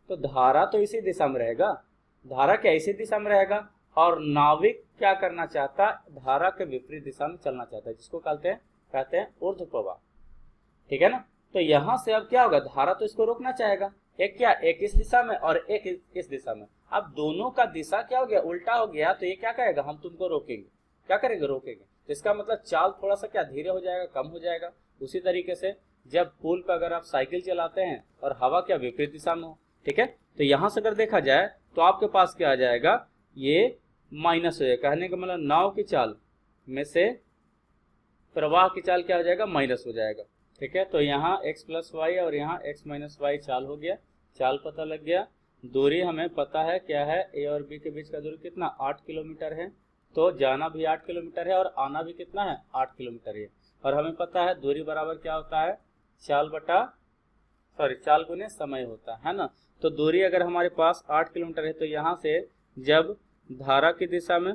तो धारा तो इसी दिशा में रहेगा, धारा क्या इसी दिशा में रहेगा, और नाविक क्या करना चाहता, धारा के विपरीत दिशा में चलना चाहता है, जिसको कहते हैं ऊर्ध्व प्रवाह, ठीक है ना। तो यहां से अब क्या होगा, धारा तो इसको रोकना चाहेगा, एक क्या, एक इस दिशा में और एक इस दिशा में। अब दोनों का दिशा क्या हो गया, उल्टा हो गया, तो ये क्या कहेगा, हम तुमको रोकेंगे, क्या करेंगे, रोकेंगे। तो इसका मतलब चाल थोड़ा सा क्या धीरे हो जाएगा, कम हो जाएगा। उसी तरीके से जब पुल पर अगर आप साइकिल चलाते हैं और हवा क्या विपरीत दिशा में हो, ठीक है, तो यहां से अगर देखा जाए तो आपके पास क्या आ जाएगा, ये माइनस हो जाएगा। कहने का मतलब नाव की चाल में से प्रवाह की चाल क्या हो जाएगा, माइनस हो जाएगा, ठीक है। तो यहाँ x प्लस वाई और यहाँ x माइनस वाई चाल हो गया, चाल पता लग गया। दूरी हमें पता है क्या है, a और b के बीच का दूरी कितना, 8 किलोमीटर है। तो जाना भी 8 किलोमीटर है और आना भी कितना है, 8 किलोमीटर है। और हमें पता है दूरी बराबर क्या होता है, चाल गुने समय होता है ना। तो दूरी अगर हमारे पास 8 किलोमीटर है तो यहाँ से जब धारा की दिशा में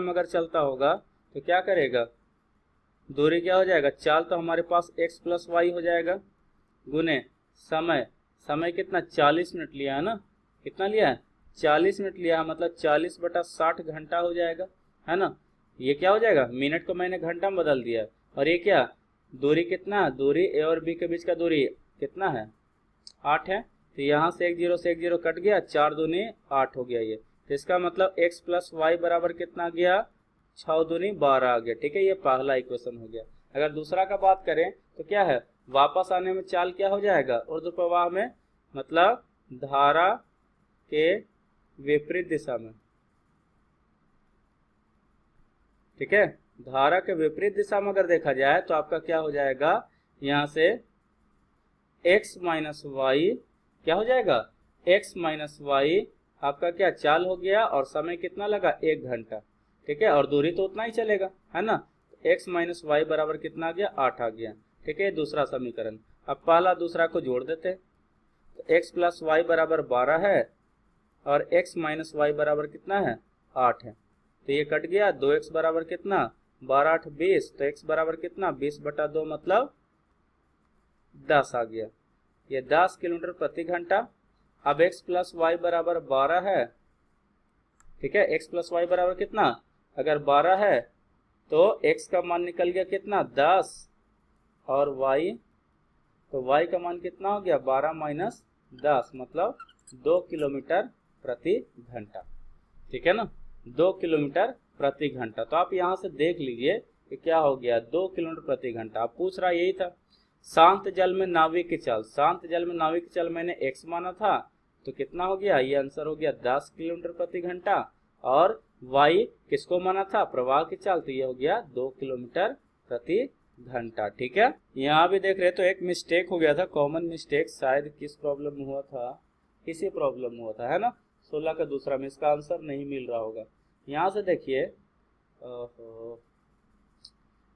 अगर चलता होगा तो क्या करेगा, दूरी क्या हो जाएगा, चाल तो हमारे पास x प्लस वाई हो जाएगा, गुने समय कितना, 40 मिनट लिया है ना, कितना लिया है, 40 मिनट लिया है, मतलब 40/60 घंटा हो जाएगा, है ना। ये क्या हो जाएगा, मिनट को मैंने घंटा में बदल दिया। और ये क्या, दूरी कितना, दूरी ए और बी के बीच का दूरी कितना है, 8 है। तो यहाँ से एक जीरो कट गया, 4 दूनी 8 हो गया ये। तो इसका मतलब x प्लस वाई बराबर कितना आ गया, 6 दूनी 12 आ गया, ठीक है। ये पहला इक्वेशन हो गया। अगर दूसरा का बात करें तो क्या है, वापस आने में चाल क्या हो जाएगा, ऊर्ध्व प्रवाह में, मतलब धारा के विपरीत दिशा में, ठीक है। धारा के विपरीत दिशा में अगर देखा जाए तो आपका क्या हो जाएगा, यहाँ से x माइनस वाई क्या हो जाएगा, x माइनस वाई आपका क्या चाल हो गया, और समय कितना लगा, 1 घंटा, ठीक है। और दूरी तो उतना ही चलेगा, है ना। x माइनस वाई बराबर कितना आ गया, 8 आ गया, ठीक है। दूसरा समीकरण, अब पहला दूसरा को जोड़ देते, तो x प्लस वाई बराबर 12 है और x माइनस वाई बराबर कितना है, 8 है। तो ये कट गया, 2x बराबर कितना, 12 8 20, तो x बराबर कितना, 20/2 मतलब 10 आ गया। ये 10 किलोमीटर प्रति घंटा। अब x प्लस वाई बराबर 12 है, ठीक है। x प्लस वाई बराबर कितना, अगर 12 है तो x का मान निकल गया कितना, 10, और y, तो y का मान कितना हो गया, 12 माइनस 10 मतलब 2 किलोमीटर प्रति घंटा, ठीक है ना, 2 किलोमीटर प्रति घंटा। तो आप यहाँ से देख लीजिए कि क्या हो गया, 2 किलोमीटर प्रति घंटा। आप पूछ रहा यही था, शांत जल में नाविक की चाल, शांत जल में नाविक की चाल मैंने x माना था, तो कितना हो गया, ये आंसर हो गया 10 किलोमीटर प्रति घंटा। और y किसको माना था, प्रवाह की चाल, तो ये हो गया 2 किलोमीटर प्रति घंटा, ठीक है। यहाँ भी देख रहे तो एक मिस्टेक हो गया था, कॉमन मिस्टेक, शायद किस प्रॉब्लम में हुआ था, किसी प्रॉब्लम में हुआ था, है ना, 16 का दूसरा में, इसका आंसर नहीं मिल रहा होगा। यहाँ से देखिए,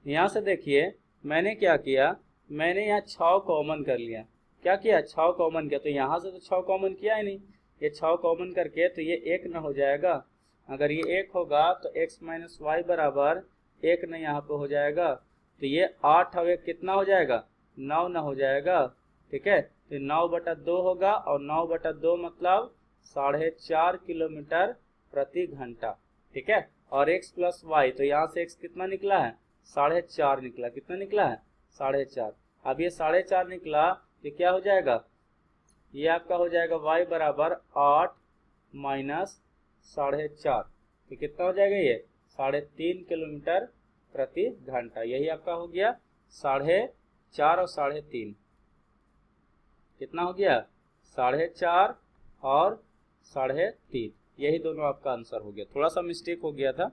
यहाँ से देखिए मैंने क्या किया, मैंने यहाँ 6 कॉमन कर लिया। क्या किया? 6 कॉमन किया। तो यहाँ से तो 6 कॉमन किया ही नहीं, ये 6 कॉमन करके तो ये 1 न हो जाएगा। अगर ये 1 होगा तो x माइनस वाई बराबर 1 न यहाँ पे हो जाएगा। तो ये 8 और 1 कितना हो जाएगा? 9 न हो जाएगा। ठीक है, तो 9/2 होगा, और 9/2 मतलब 4.5 किलोमीटर प्रति घंटा। ठीक है, और x प्लस वाई, तो यहाँ से x कितना निकला है? 4.5 निकला। कितना निकला है? 4.5। अब ये 4.5 निकला तो क्या हो जाएगा? ये आपका हो जाएगा y बराबर 8 माइनस 4.5, तो कितना हो जाएगा? ये 3.5 किलोमीटर प्रति घंटा। यही आपका हो गया 4.5 और 3.5। कितना हो गया? 4.5 और 3.5। यही दोनों आपका आंसर हो गया। थोड़ा सा मिस्टेक हो गया था।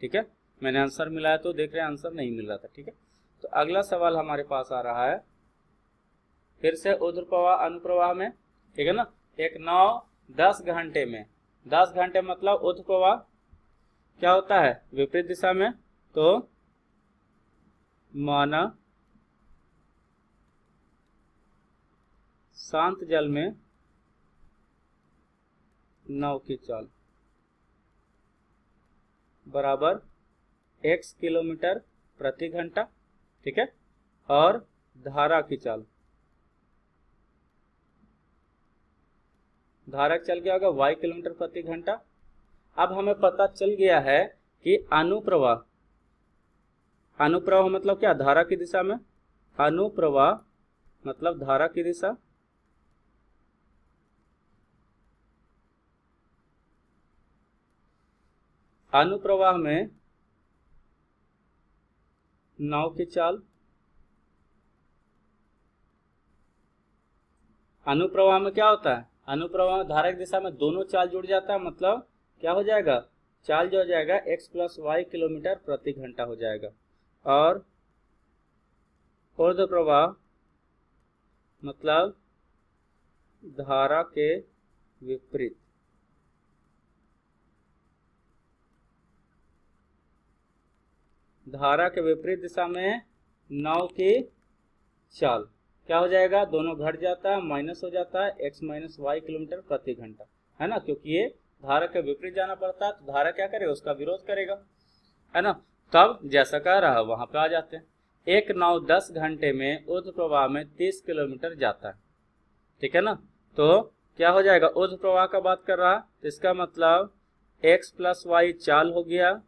ठीक है, मैंने आंसर मिलाया तो देख रहे हैं आंसर नहीं मिल रहा था। ठीक है, तो अगला सवाल हमारे पास आ रहा है फिर से ऊर्ध्व प्रवाह अनुप्रवाह में। ठीक है ना, एक 9-10 घंटे में, 10 घंटे मतलब ऊर्ध्व प्रवाह क्या होता है? विपरीत दिशा में। तो माना शांत जल में नाव की चाल बराबर x किलोमीटर प्रति घंटा। ठीक है, और धारा की चाल, धारा की चाल क्या होगा? y किलोमीटर प्रति घंटा। अब हमें पता चल गया है कि अनुप्रवाह, अनुप्रवाह मतलब क्या? धारा की दिशा में। अनुप्रवाह मतलब धारा की दिशा। अनुप्रवाह में नाव की चाल, अनुप्रवाह में क्या होता है? अनुप्रवाह में धारा की दिशा में दोनों चाल जुड़ जाता है, मतलब क्या हो जाएगा? चाल जो हो जाएगा x प्लस वाई किलोमीटर प्रति घंटा हो जाएगा। और ऊर्ध्व प्रवाह मतलब धारा के विपरीत, धारा के विपरीत दिशा में नाव की चाल क्या हो जाएगा? दोनों घट जाता है, माइनस हो जाता है, x माइनस वाई किलोमीटर प्रति घंटा, है ना, क्योंकि ये धारा के विपरीत जाना पड़ता है। तो धारा क्या करेगा? उसका विरोध करेगा, है ना। तब जैसा कह रहा है वहां पे आ जाते हैं। एक नाव 10 घंटे में ऊर्ध्व प्रवाह में 30 किलोमीटर जाता है। ठीक है ना, तो क्या हो जाएगा? ऊर्ध्व प्रवाह का बात कर रहा है, तो इसका मतलब x प्लस वाई चाल हो गया,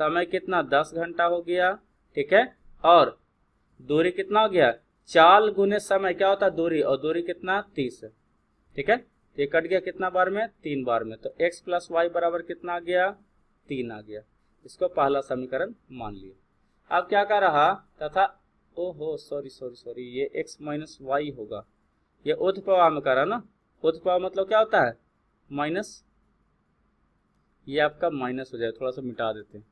समय कितना? 10 घंटा हो गया। ठीक है, और दूरी कितना हो गया? चाल गुने समय क्या होता है? दूरी, और दूरी कितना? 30 है। ठीक है, ये कट गया कितना बार में? 3 बार में। तो x प्लस वाई बराबर कितना आ गया? 3 आ गया। इसको पहला समीकरण मान लिया। अब क्या कर रहा? तथा ओहो सॉरी ये x माइनस वाई होगा। ये ऊर्ध्व प्रवाह में कर रहा ना। ऊर्ध्व प्रवाह मतलब क्या होता है? माइनस, ये आपका माइनस हो जाए। थोड़ा सा मिटा देते हैं।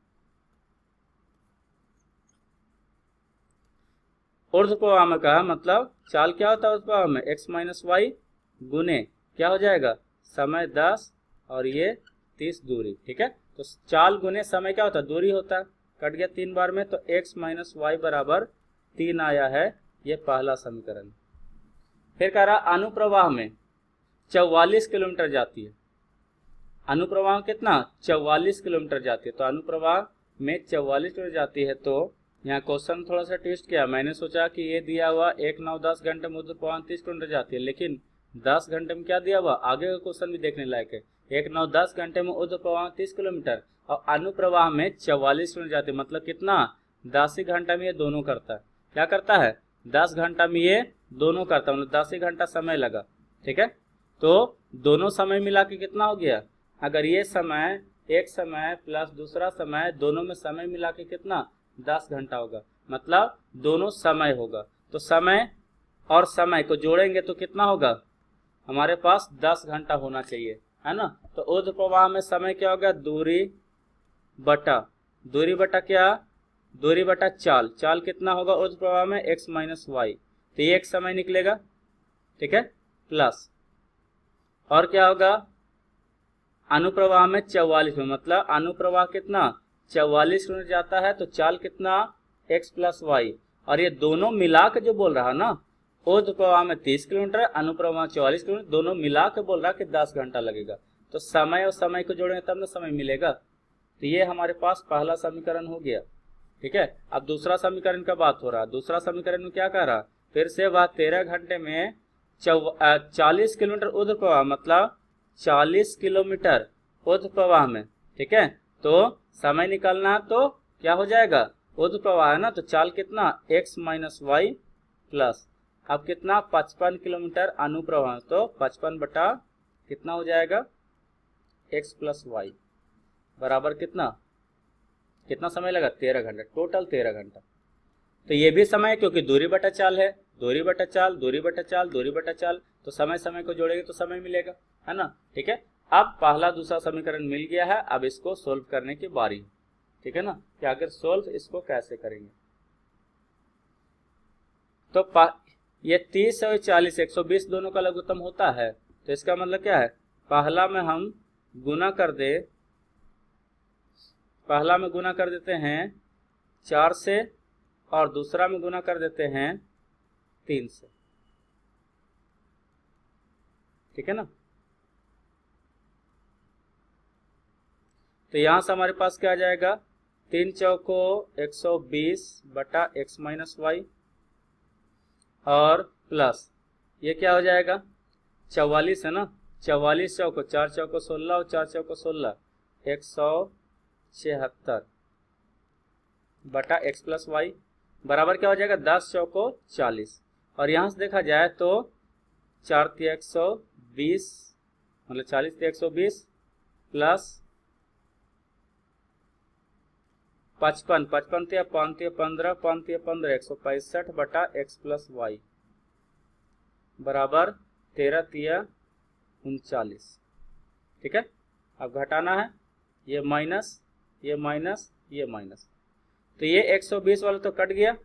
ऊर्ध्व प्रवाह में का मतलब चाल क्या होता है? ऊर्ध्व प्रवाह में x माइनस वाई गुने क्या हो जाएगा? समय 10 और ये 30 दूरी। ठीक है, तो चाल गुने समय क्या होता है? दूरी होता है। कट गया 3 बार में, तो x माइनस वाई बराबर 3 आया है। ये पहला समीकरण। फिर कह रहा अनुप्रवाह में 44 किलोमीटर जाती है। अनुप्रवाह में कितना? 44 किलोमीटर जाती है। तो अनुप्रवाह में 44 किलोमीटर जाती है। तो यहाँ क्वेश्चन थोड़ा सा ट्विस्ट किया। मैंने सोचा कि ये दिया हुआ 1-9-10 घंटे में ऊर्ध्व प्रवाह 30 किलोमीटर जाती है, लेकिन 10 घंटे में क्या दिया हुआ? आगे का क्वेश्चन भी देखने लायक है। 1-9-10 घंटे में ऊर्ध्व प्रवाह 30 किलोमीटर और अनुप्रवाह में 44 किलोमीटर जाती है, मतलब कितना? 10 ही घंटा में ये दोनों करता है। क्या करता है? 10 घंटा में ये दोनों करता है, मतलब 10 ही घंटा समय लगा। ठीक है, तो दोनों समय मिला के कितना हो गया? अगर ये समय, एक समय प्लस दूसरा समय, दोनों में समय मिला के कितना? 10 घंटा होगा, मतलब दोनों समय होगा। तो समय और समय को जोड़ेंगे तो कितना होगा? हमारे पास 10 घंटा होना चाहिए, है ना। तो ऊर्ध्व प्रवाह में समय क्या होगा? दूरी बटा क्या? दूरी बटा चाल। चाल कितना होगा ऊर्ध्व प्रवाह में? x minus y. तो ये एक समय निकलेगा। ठीक है, प्लस और क्या होगा? अनुप्रवाह में 44 में, मतलब अनुप्रवाह कितना? 44 किलोमीटर जाता है। तो चाल कितना? x प्लस वाई, और ये दोनों मिला के जो बोल रहा ना, ऊर्ध्व प्रवाह में 30 किलोमीटर, अनुप्रवाह 44 किलोमीटर, दोनों मिला के बोल रहा कि 10 घंटा लगेगा। तो समय और समय को जोड़ेंगे तब ना समय मिलेगा। तो ये हमारे पास पहला समीकरण हो गया। ठीक है, अब दूसरा समीकरण का बात हो रहा है। दूसरा समीकरण में क्या कह रहा, फिर से वह 13 घंटे में 40 किलोमीटर ऊर्ध्व प्रवाह, मतलब 40 किलोमीटर ऊर्ध्व प्रवाह में। ठीक है, तो समय निकालना तो क्या हो जाएगा, ऊर्ध्व प्रवाह है ना, तो चाल कितना x माइनस वाई प्लस, अब कितना 55 किलोमीटर अनुप्रवाह, तो 55 बटा कितना हो जाएगा x प्लस वाई बराबर कितना समय लगा 13 घंटा, टोटल 13 घंटा। तो ये भी समय है क्योंकि दूरी बटा चाल है, दूरी बटा चाल, दूरी बटा चाल, दूरी बटा चाल, तो समय को जोड़ेंगे तो समय मिलेगा, है ना। ठीक है, अब पहला दूसरा समीकरण मिल गया है, अब इसको सोल्व करने की बारी। ठीक है ना, कि अगर सोल्व इसको कैसे करेंगे। तो ये 30 और 40 120 दोनों का लघुत्तम होता है, तो इसका मतलब क्या है, पहला में हम गुना कर दे, पहला में गुना कर देते हैं 4 से और दूसरा में गुना कर देते हैं 3 से। ठीक है ना, तो यहां से हमारे पास क्या आ जाएगा, 3 चौको 120 बटा x माइनस वाई और प्लस ये क्या हो जाएगा 44 है ना, 44 चौको 4 चौको 16 और 4 चौको 16 176 बटा x प्लस वाई बराबर क्या हो जाएगा 10 चौको 40। और यहां से देखा जाए तो 4 तिया 120 मतलब 40 तिया 120 प्लस 55 55 तिया 5 तिया 15 5 तिया 15 165 बटा x प्लस वाई बराबर 13 तिया 39। ठीक है, अब घटाना है, ये माइनस ये माइनस ये माइनस, तो ये 120 वाला तो कट गया।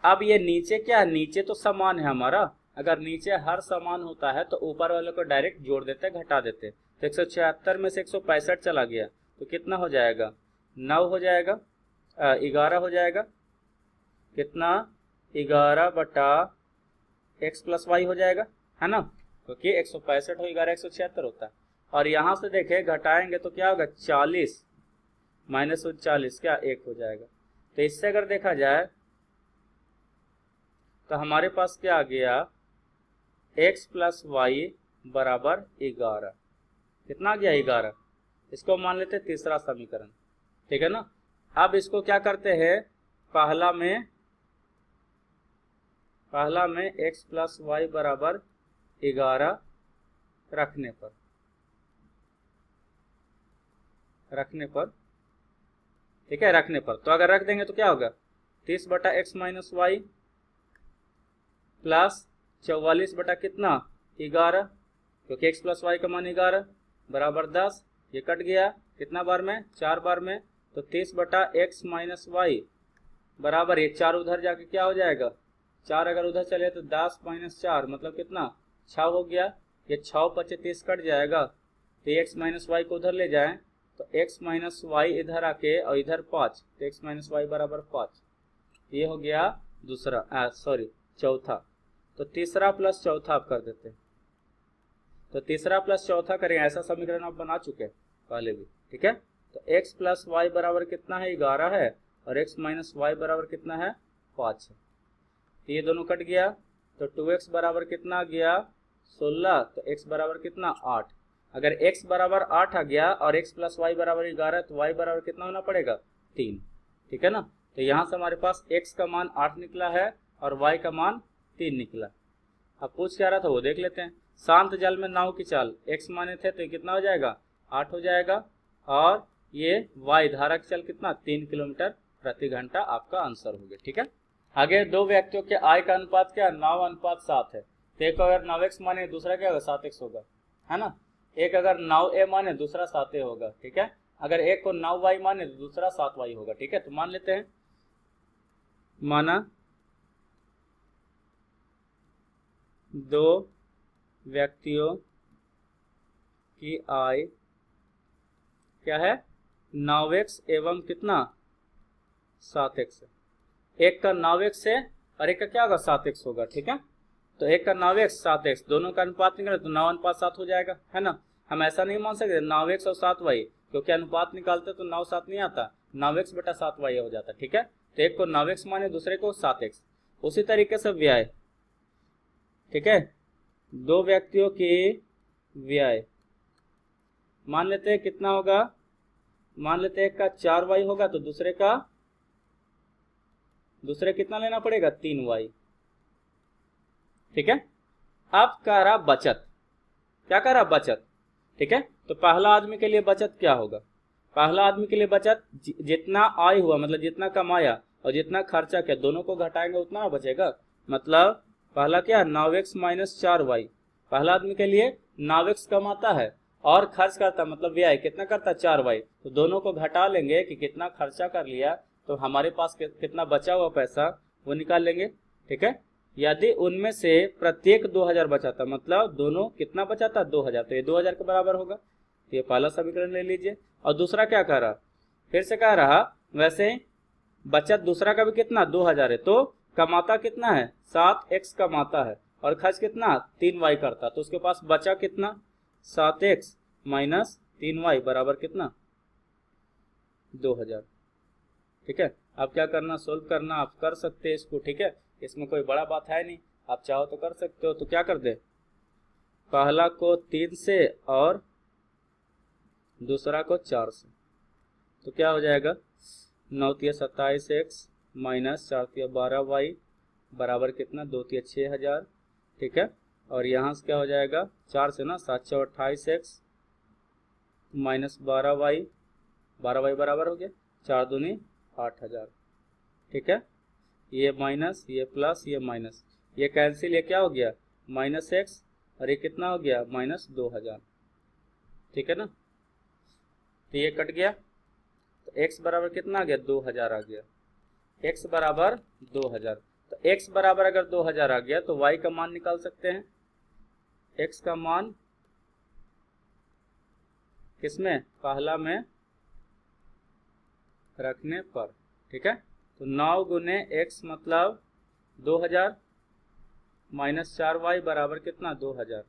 अब ये नीचे क्या है, नीचे तो समान है हमारा, अगर नीचे हर समान होता है तो ऊपर वाले को डायरेक्ट जोड़ देते घटा देते। तो 176 में से 165 चला गया तो कितना हो जाएगा 9 हो जाएगा, 11 हो जाएगा, कितना 11 बटा x प्लस वाई हो जाएगा, है ना, क्योंकि 165 हो 11 176 होता है। और यहां से देखे घटाएंगे तो क्या होगा 40 माइनस 40 क्या 1 हो जाएगा। तो इससे अगर देखा जाए तो हमारे पास क्या आ गया x प्लस वाई बराबर 11, कितना आ गया 11, इसको मान लेते हैं तीसरा समीकरण। ठीक है ना, अब इसको क्या करते हैं, पहला में x प्लस वाई बराबर 11 रखने पर ठीक है, रखने पर तो अगर रख देंगे तो क्या होगा 30 बटा x माइनस वाई प्लस 44 बटा कितना 11, क्योंकि x प्लस वाई का मान 11 बराबर 10, ये कट गया कितना बार में 4 बार में, तो 30 बटा x माइनस वाई बराबर ये 4 उधर जाके क्या हो जाएगा 4 अगर उधर चले तो 10 माइनस 4 मतलब कितना 6 हो गया, ये 6 25 30 कट जाएगा, तो x माइनस वाई को उधर ले जाएं तो x माइनस वाई इधर आके और इधर 5, तो x माइनस वाई बराबर 5। ये हो गया दूसरा चौथा। तो तीसरा प्लस चौथा आप कर देते हैं, तो तीसरा प्लस चौथा करेंगे, ऐसा समीकरण आप बना चुके हैं पहले भी। ठीक है, तो x प्लस वाई बराबर कितना है 11 है और x माइनस वाई बराबर कितना है 5 है, तो ये दोनों कट गया, तो 2x बराबर कितना आ गया 16, तो x बराबर कितना 8। अगर x बराबर 8 आ गया और x प्लस वाई बराबर 11 तो y बराबर कितना होना पड़ेगा 3। ठीक है ना, तो यहाँ से हमारे पास x का मान 8 निकला है और y का मान 3 निकला। अब पूछ क्या रहा था वो देख लेते हैं। शांत जल में नाव की चाल x माने थे तो कितना हो जाएगा 8 हो जाएगा, और ये y धारा की चाल कितना 3 किलोमीटर प्रति घंटा आपका आंसर हो गया। ठीक है, आगे दो व्यक्तियों के आय का अनुपात क्या 9 अनुपात 7 है, तो एक अगर 9x माने दूसरा क्या होगा 7x होगा, है ना। एक अगर 9a माने दूसरा 7a होगा। ठीक है, अगर एक को 9y माने तो दूसरा 7y होगा। ठीक है, तो मान लेते हैं, माना दो व्यक्तियों की आय क्या है 9x एवं कितना 7x है। एक का 9x है और एक का क्या होगा 7x होगा, ठीक है। तो एक का 9x 7x दोनों का अनुपात निकाले तो 9:7 हो जाएगा, है ना। हम ऐसा नहीं मान सकते 9x और 7y, क्योंकि अनुपात निकालते तो 9 7 नहीं आता, 9x बटा 7y हो जाता, ठीक है। तो एक को 9x माने दूसरे को 7x। उसी तरीके से व्यय, ठीक है, दो व्यक्तियों की व्यय मान लेते हैं कितना होगा, मान लेते हैं एक का 4y होगा तो दूसरे कितना लेना पड़ेगा 3y, ठीक है। अब कह रहा बचत, क्या कह रहा बचत, ठीक है। तो पहला आदमी के लिए बचत क्या होगा, पहला आदमी के लिए बचत जितना आय हुआ मतलब जितना कमाया और जितना खर्चा किया दोनों को घटाएंगे उतना बचेगा। मतलब पहला क्या 9x माइनस 4y, पहला आदमी के लिए 9x कमाता है और खर्च करता मतलब व्यय कितना करता 4y, तो दोनों को घटा लेंगे कि कितना खर्चा कर लिया तो हमारे पास कितना बचा हुआ पैसा वो निकाल लेंगे, ठीक है। यदि उनमें से प्रत्येक 2000 बचाता मतलब दोनों कितना बचाता 2000, तो ये 2000 के बराबर होगा। तो ये पहला समीकरण ले लीजिए। और दूसरा क्या कह रहा, फिर से कह रहा वैसे बचत दूसरा का भी कितना 2000 है, तो कमाता कितना है 7x कमाता है और खर्च कितना 3y करता, तो उसके पास बचा कितना 7x माइनस 3y बराबर कितना 2000, ठीक है। अब क्या करना सोल्व करना, आप कर सकते हैं इसको, ठीक है, इसमें कोई बड़ा बात है नहीं, आप चाहो तो कर सकते हो। तो क्या कर दे, पहला को 3 से और दूसरा को 4 से, तो क्या हो जाएगा 9 तिया 27x माइनस 4 तिया 12y बराबर कितना 2 तिया 6000, ठीक है। और यहाँ से क्या हो जाएगा 4 से ना 7 6 28x माइनस 12y बराबर हो गया 4 दूनी 8000, ठीक है। ये माइनस ये प्लस ये माइनस ये कैंसिल, ये क्या हो गया माइनस x और ये कितना हो गया माइनस 2000, ठीक है ना। तो ये कट गया तो x बराबर कितना आ गया 2000 आ गया, x बराबर 2000। तो x बराबर अगर 2000 आ गया तो y का मान निकाल सकते हैं, x का मान किसमें पहला में रखने पर, ठीक है। तो 9 गुने x मतलब 2000 माइनस 4y बराबर कितना 2000,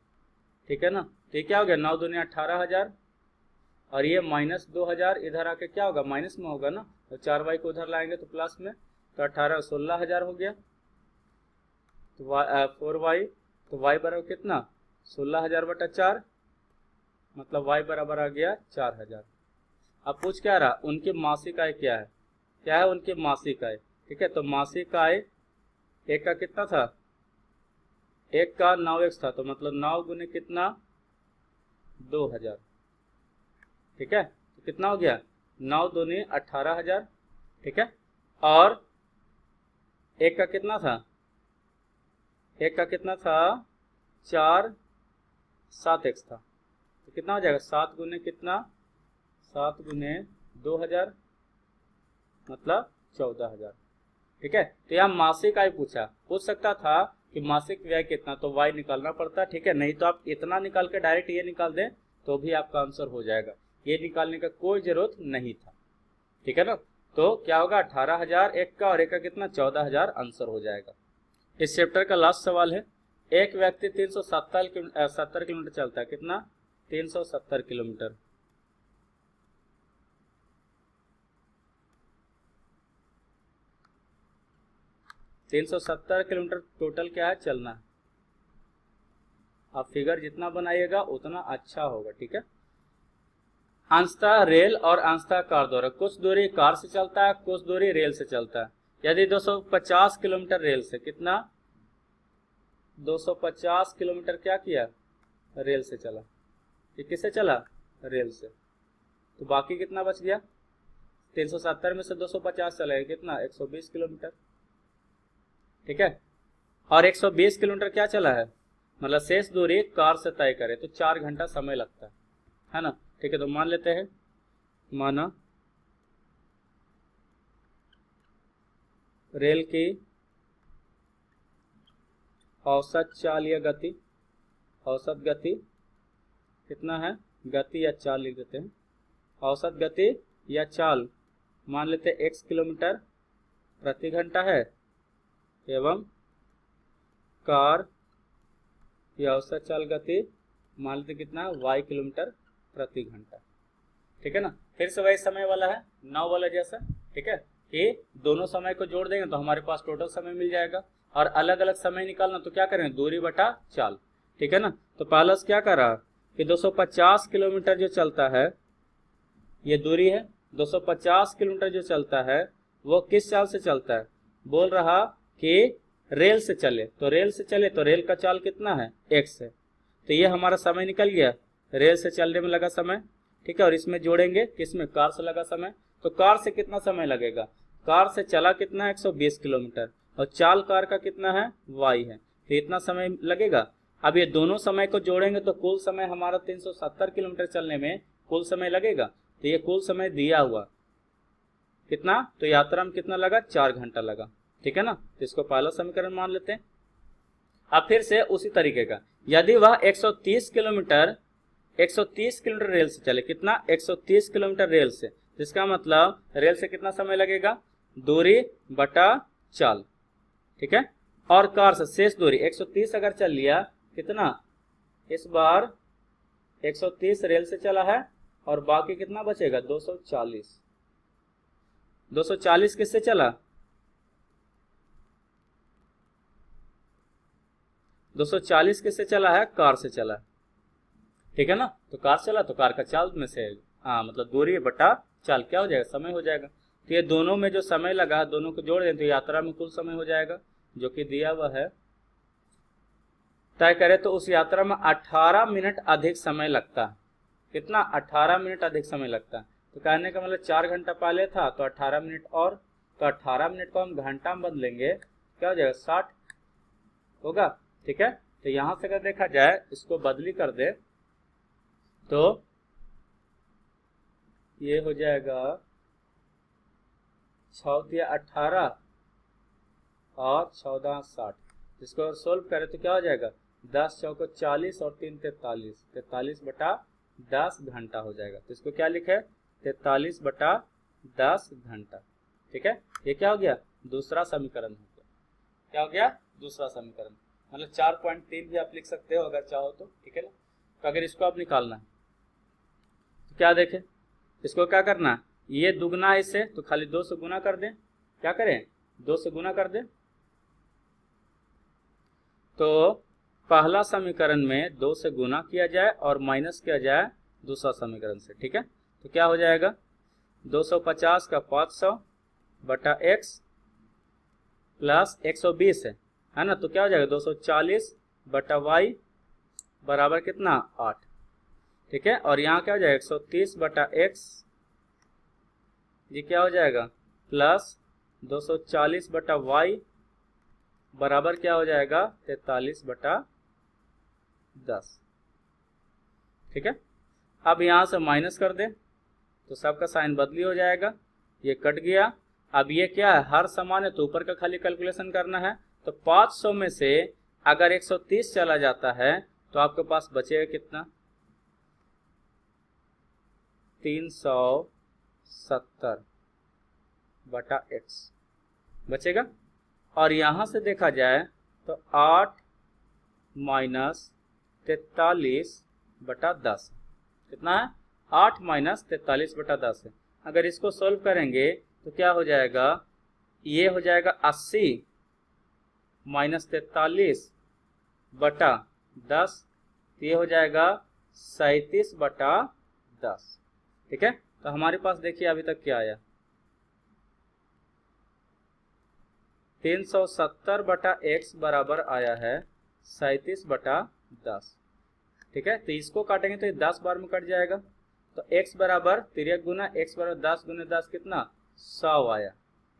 ठीक है ना। तो ये क्या हो गया 9 दूनी 18000 और ये माइनस 2000 इधर आके क्या होगा माइनस में होगा ना, तो 4y को उधर लाएंगे तो प्लस में, तो 18 16000 हो गया। तो 4y तो y बराबर कितना 16000 बटा 4 मतलब y बराबर आ गया 4000। अब पूछ क्या रहा उनकी मासिक आय क्या है उनकी मासिक आय, ठीक है। तो मासिक आय एक का कितना था, एक का 9x था, तो मतलब 9 गुने कितना 2000, ठीक है। तो कितना हो गया 9 दूनी 18000, ठीक है। और एक का कितना था, एक का कितना था 4 7x था, तो कितना हो जाएगा 7 गुने कितना 7 गुने 2000 मतलब 14000, ठीक है। तो यहाँ मासिक आय पूछ सकता था कि मासिक व्यय कितना, तो y निकालना पड़ता, ठीक है। नहीं तो आप इतना निकाल के डायरेक्ट ये निकाल दें तो भी आपका आंसर हो जाएगा, ये निकालने का कोई जरूरत नहीं था, ठीक है ना। तो क्या होगा 18000 एक का और एक का कितना 14000 आंसर हो जाएगा। इस चैप्टर का लास्ट सवाल है, एक व्यक्ति 370 किलोमीटर चलता है, कितना 370 किलोमीटर, किलोमीटर टोटल क्या है चलना है। आप फिगर जितना बनाइएगा उतना अच्छा होगा, ठीक है। अंशतः रेल और अंशतः कार द्वारा कुछ दूरी कार से चलता है कुछ दूरी रेल से चलता है। यदि 250 किलोमीटर रेल से, कितना 250 किलोमीटर क्या किया रेल से चला, ये किससे चला रेल से, तो बाकी कितना बच गया 370 में से 250 चलेगा कितना 120 किलोमीटर, ठीक है। और 120 किलोमीटर क्या चला है मतलब शेष दूरी कार से तय करे तो 4 घंटा समय लगता है ना, ठीक है। तो मान लेते हैं, माना रेल की औसत चाल या गति, औसत गति कितना है, गति या चाल लिख देते हैं, औसत गति या चाल मान लेते हैं x किलोमीटर प्रति घंटा है एवं कार की औसत चाल गति मान लेते कितना y किलोमीटर प्रति घंटा। ठीक है ना, फिर से वही समय वाला है 9 वाला जैसा। ठीक है, कि दोनों समय को जोड़ देंगे तो हमारे पास टोटल समय मिल जाएगा, और अलग अलग समय निकालना तो क्या करेंगे, दूरी बटा चाल। ठीक है ना, तो पहला क्या कर रहा कि 250 किलोमीटर जो चलता है, ये दूरी है, 250 किलोमीटर जो चलता है वो किस चाल से चलता है, बोल रहा कि रेल से चले, तो रेल से चले तो रेल का चाल कितना है, x है। तो ये हमारा समय निकल गया, रेल से चलने में लगा समय। ठीक है, और इसमें जोड़ेंगे किसमें, कार से लगा समय। तो कार से कितना समय लगेगा, कार से चला कितना 120 किलोमीटर, और चाल कार का कितना है, y है, तो इतना समय लगेगा। अब ये दोनों समय को जोड़ेंगे तो कुल समय हमारा 370 किलोमीटर चलने में कुल समय लगेगा। तो ये कुल समय दिया हुआ कितना, तो यात्रा में कितना लगा, 4 घंटा लगा। ठीक है ना, तो इसको पहला समीकरण मान लेते हैं। अब फिर से उसी तरीके का, यदि वह 130 किलोमीटर रेल से चले, कितना 130 किलोमीटर रेल से, जिसका मतलब रेल से कितना समय लगेगा, दूरी बटा चाल। ठीक है, और कार से शेष दूरी 130 अगर चल लिया, कितना, इस बार 130 रेल से चला है और बाकी कितना बचेगा, 240। 240 किससे चला, 240 किससे चला है, कार से चला। ठीक है ना, तो कार चला तो कार का चाल में से मतलब दूरी बटा चाल क्या हो जाएगा, समय हो जाएगा। तो ये दोनों में जो समय लगा, दोनों को जोड़ दें तो यात्रा में कुल समय हो जाएगा, जो कि दिया हुआ है। तय करें तो उस यात्रा में 18 मिनट अधिक समय लगता है। कितना, 18 मिनट अधिक समय लगता है। तो कहने का मतलब 4 घंटा पहले था तो 18 मिनट और, तो 18 मिनट को हम घंटा में बदलेंगे, क्या हो जाएगा, 60 होगा। ठीक है, तो यहां से अगर देखा जाए, इसको बदली कर दे तो ये हो जाएगा 6 या 18 और 14 60। इसको सोल्व करें तो क्या हो जाएगा, 10 चौको 40 और 3 43, 43 बटा 10 घंटा हो जाएगा। तो इसको क्या लिखे, 43 बटा 10 घंटा। ठीक है, ये क्या हो गया, दूसरा समीकरण हो गया। क्या हो गया, दूसरा समीकरण, मतलब 4.3 भी आप लिख सकते हो अगर चाहो तो। ठीक है ना, तो अगर इसको आप निकालना है तो क्या देखें, इसको क्या करना, ये दुगना है इससे तो खाली 2 से गुना कर दें। क्या करें, 2 से गुना कर दें। तो पहला समीकरण में 2 से गुना किया जाए और माइनस किया जाए दूसरा समीकरण से। ठीक है, तो क्या हो जाएगा, 250 का 500 बटा x प्लस 120 है ना, तो क्या हो जाएगा 240 बटा y बराबर कितना, 8। ठीक है, और यहाँ क्या हो जाएगा 130 बटा x, ये क्या हो जाएगा, प्लस 240 बटा y बराबर क्या हो जाएगा, 43 बटा 10। ठीक है, अब यहाँ से माइनस कर दे तो सबका साइन बदली हो जाएगा, ये कट गया। अब ये क्या है, हर समान है तो ऊपर का खाली कैलकुलेशन करना है। तो 500 में से अगर 130 चला जाता है तो आपके पास बचेगा कितना, 370 बटा x बचेगा। और यहां से देखा जाए तो 8 माइनस 43 बटा 10 कितना है, 8 माइनस 43 बटा 10 है। अगर इसको सोल्व करेंगे तो क्या हो जाएगा, ये हो जाएगा 80 माइनस 43 बटा 10, ये हो जाएगा 37 बटा 10। ठीक है, तो हमारे पास देखिए अभी तक क्या आया, 370 बटा x बराबर आया है 37 बटा 10। ठीक है, तो इसको काटेंगे तो ये 10 बार में कट जाएगा। तो x बराबर 3 गुना x बराबर 10 गुना 10 कितना, 100 आया।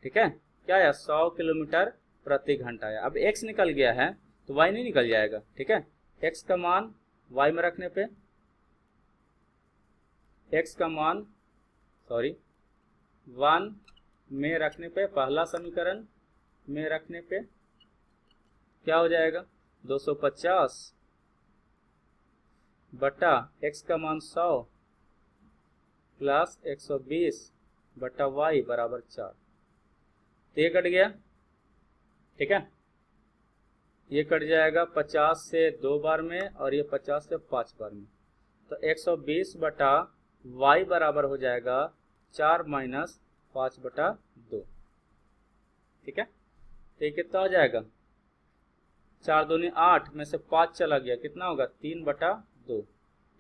ठीक है, क्या आया, 100 किलोमीटर प्रति घंटा आया। अब x निकल गया है तो y नहीं निकल जाएगा। ठीक है, x का मान y में रखने पे, x का मान 1 में रखने पे, पहला समीकरण में रखने पे क्या हो जाएगा, 250 बटा x का मान 100 प्लस 120 बटा y बराबर 4। तो ये कट गया, ठीक है। ये कट जाएगा 50 से 2 बार में और ये 50 से 5 बार में। तो 120 बटा y बराबर हो जाएगा 4 माइनस 5 बटा 2, ठीक है। तो ये कितना हो जाएगा, 4 दूनी 8 में से 5 चला गया, कितना होगा 3 बटा 2,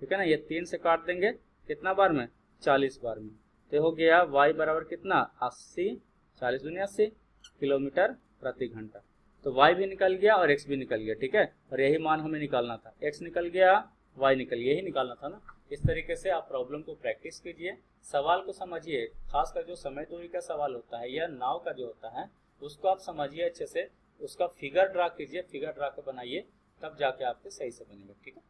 ठीक है ना। ये 3 से काट देंगे कितना बार में, 40 बार में। तो हो गया y बराबर कितना 80, 40 दूनी 80 किलोमीटर प्रति घंटा। तो y भी निकल गया और x भी निकल गया, ठीक है। और यही मान हमें निकालना था, x निकल गया y निकल गया, यही निकालना था ना। इस तरीके से आप प्रॉब्लम को प्रैक्टिस कीजिए, सवाल को समझिए। खासकर जो समय दूरी का सवाल होता है या नाव का जो होता है उसको आप समझिए अच्छे से, उसका फिगर ड्रा कीजिए, फिगर ड्रा कर बनाइए, तब जाके आपके सही से बनेगा, ठीक है।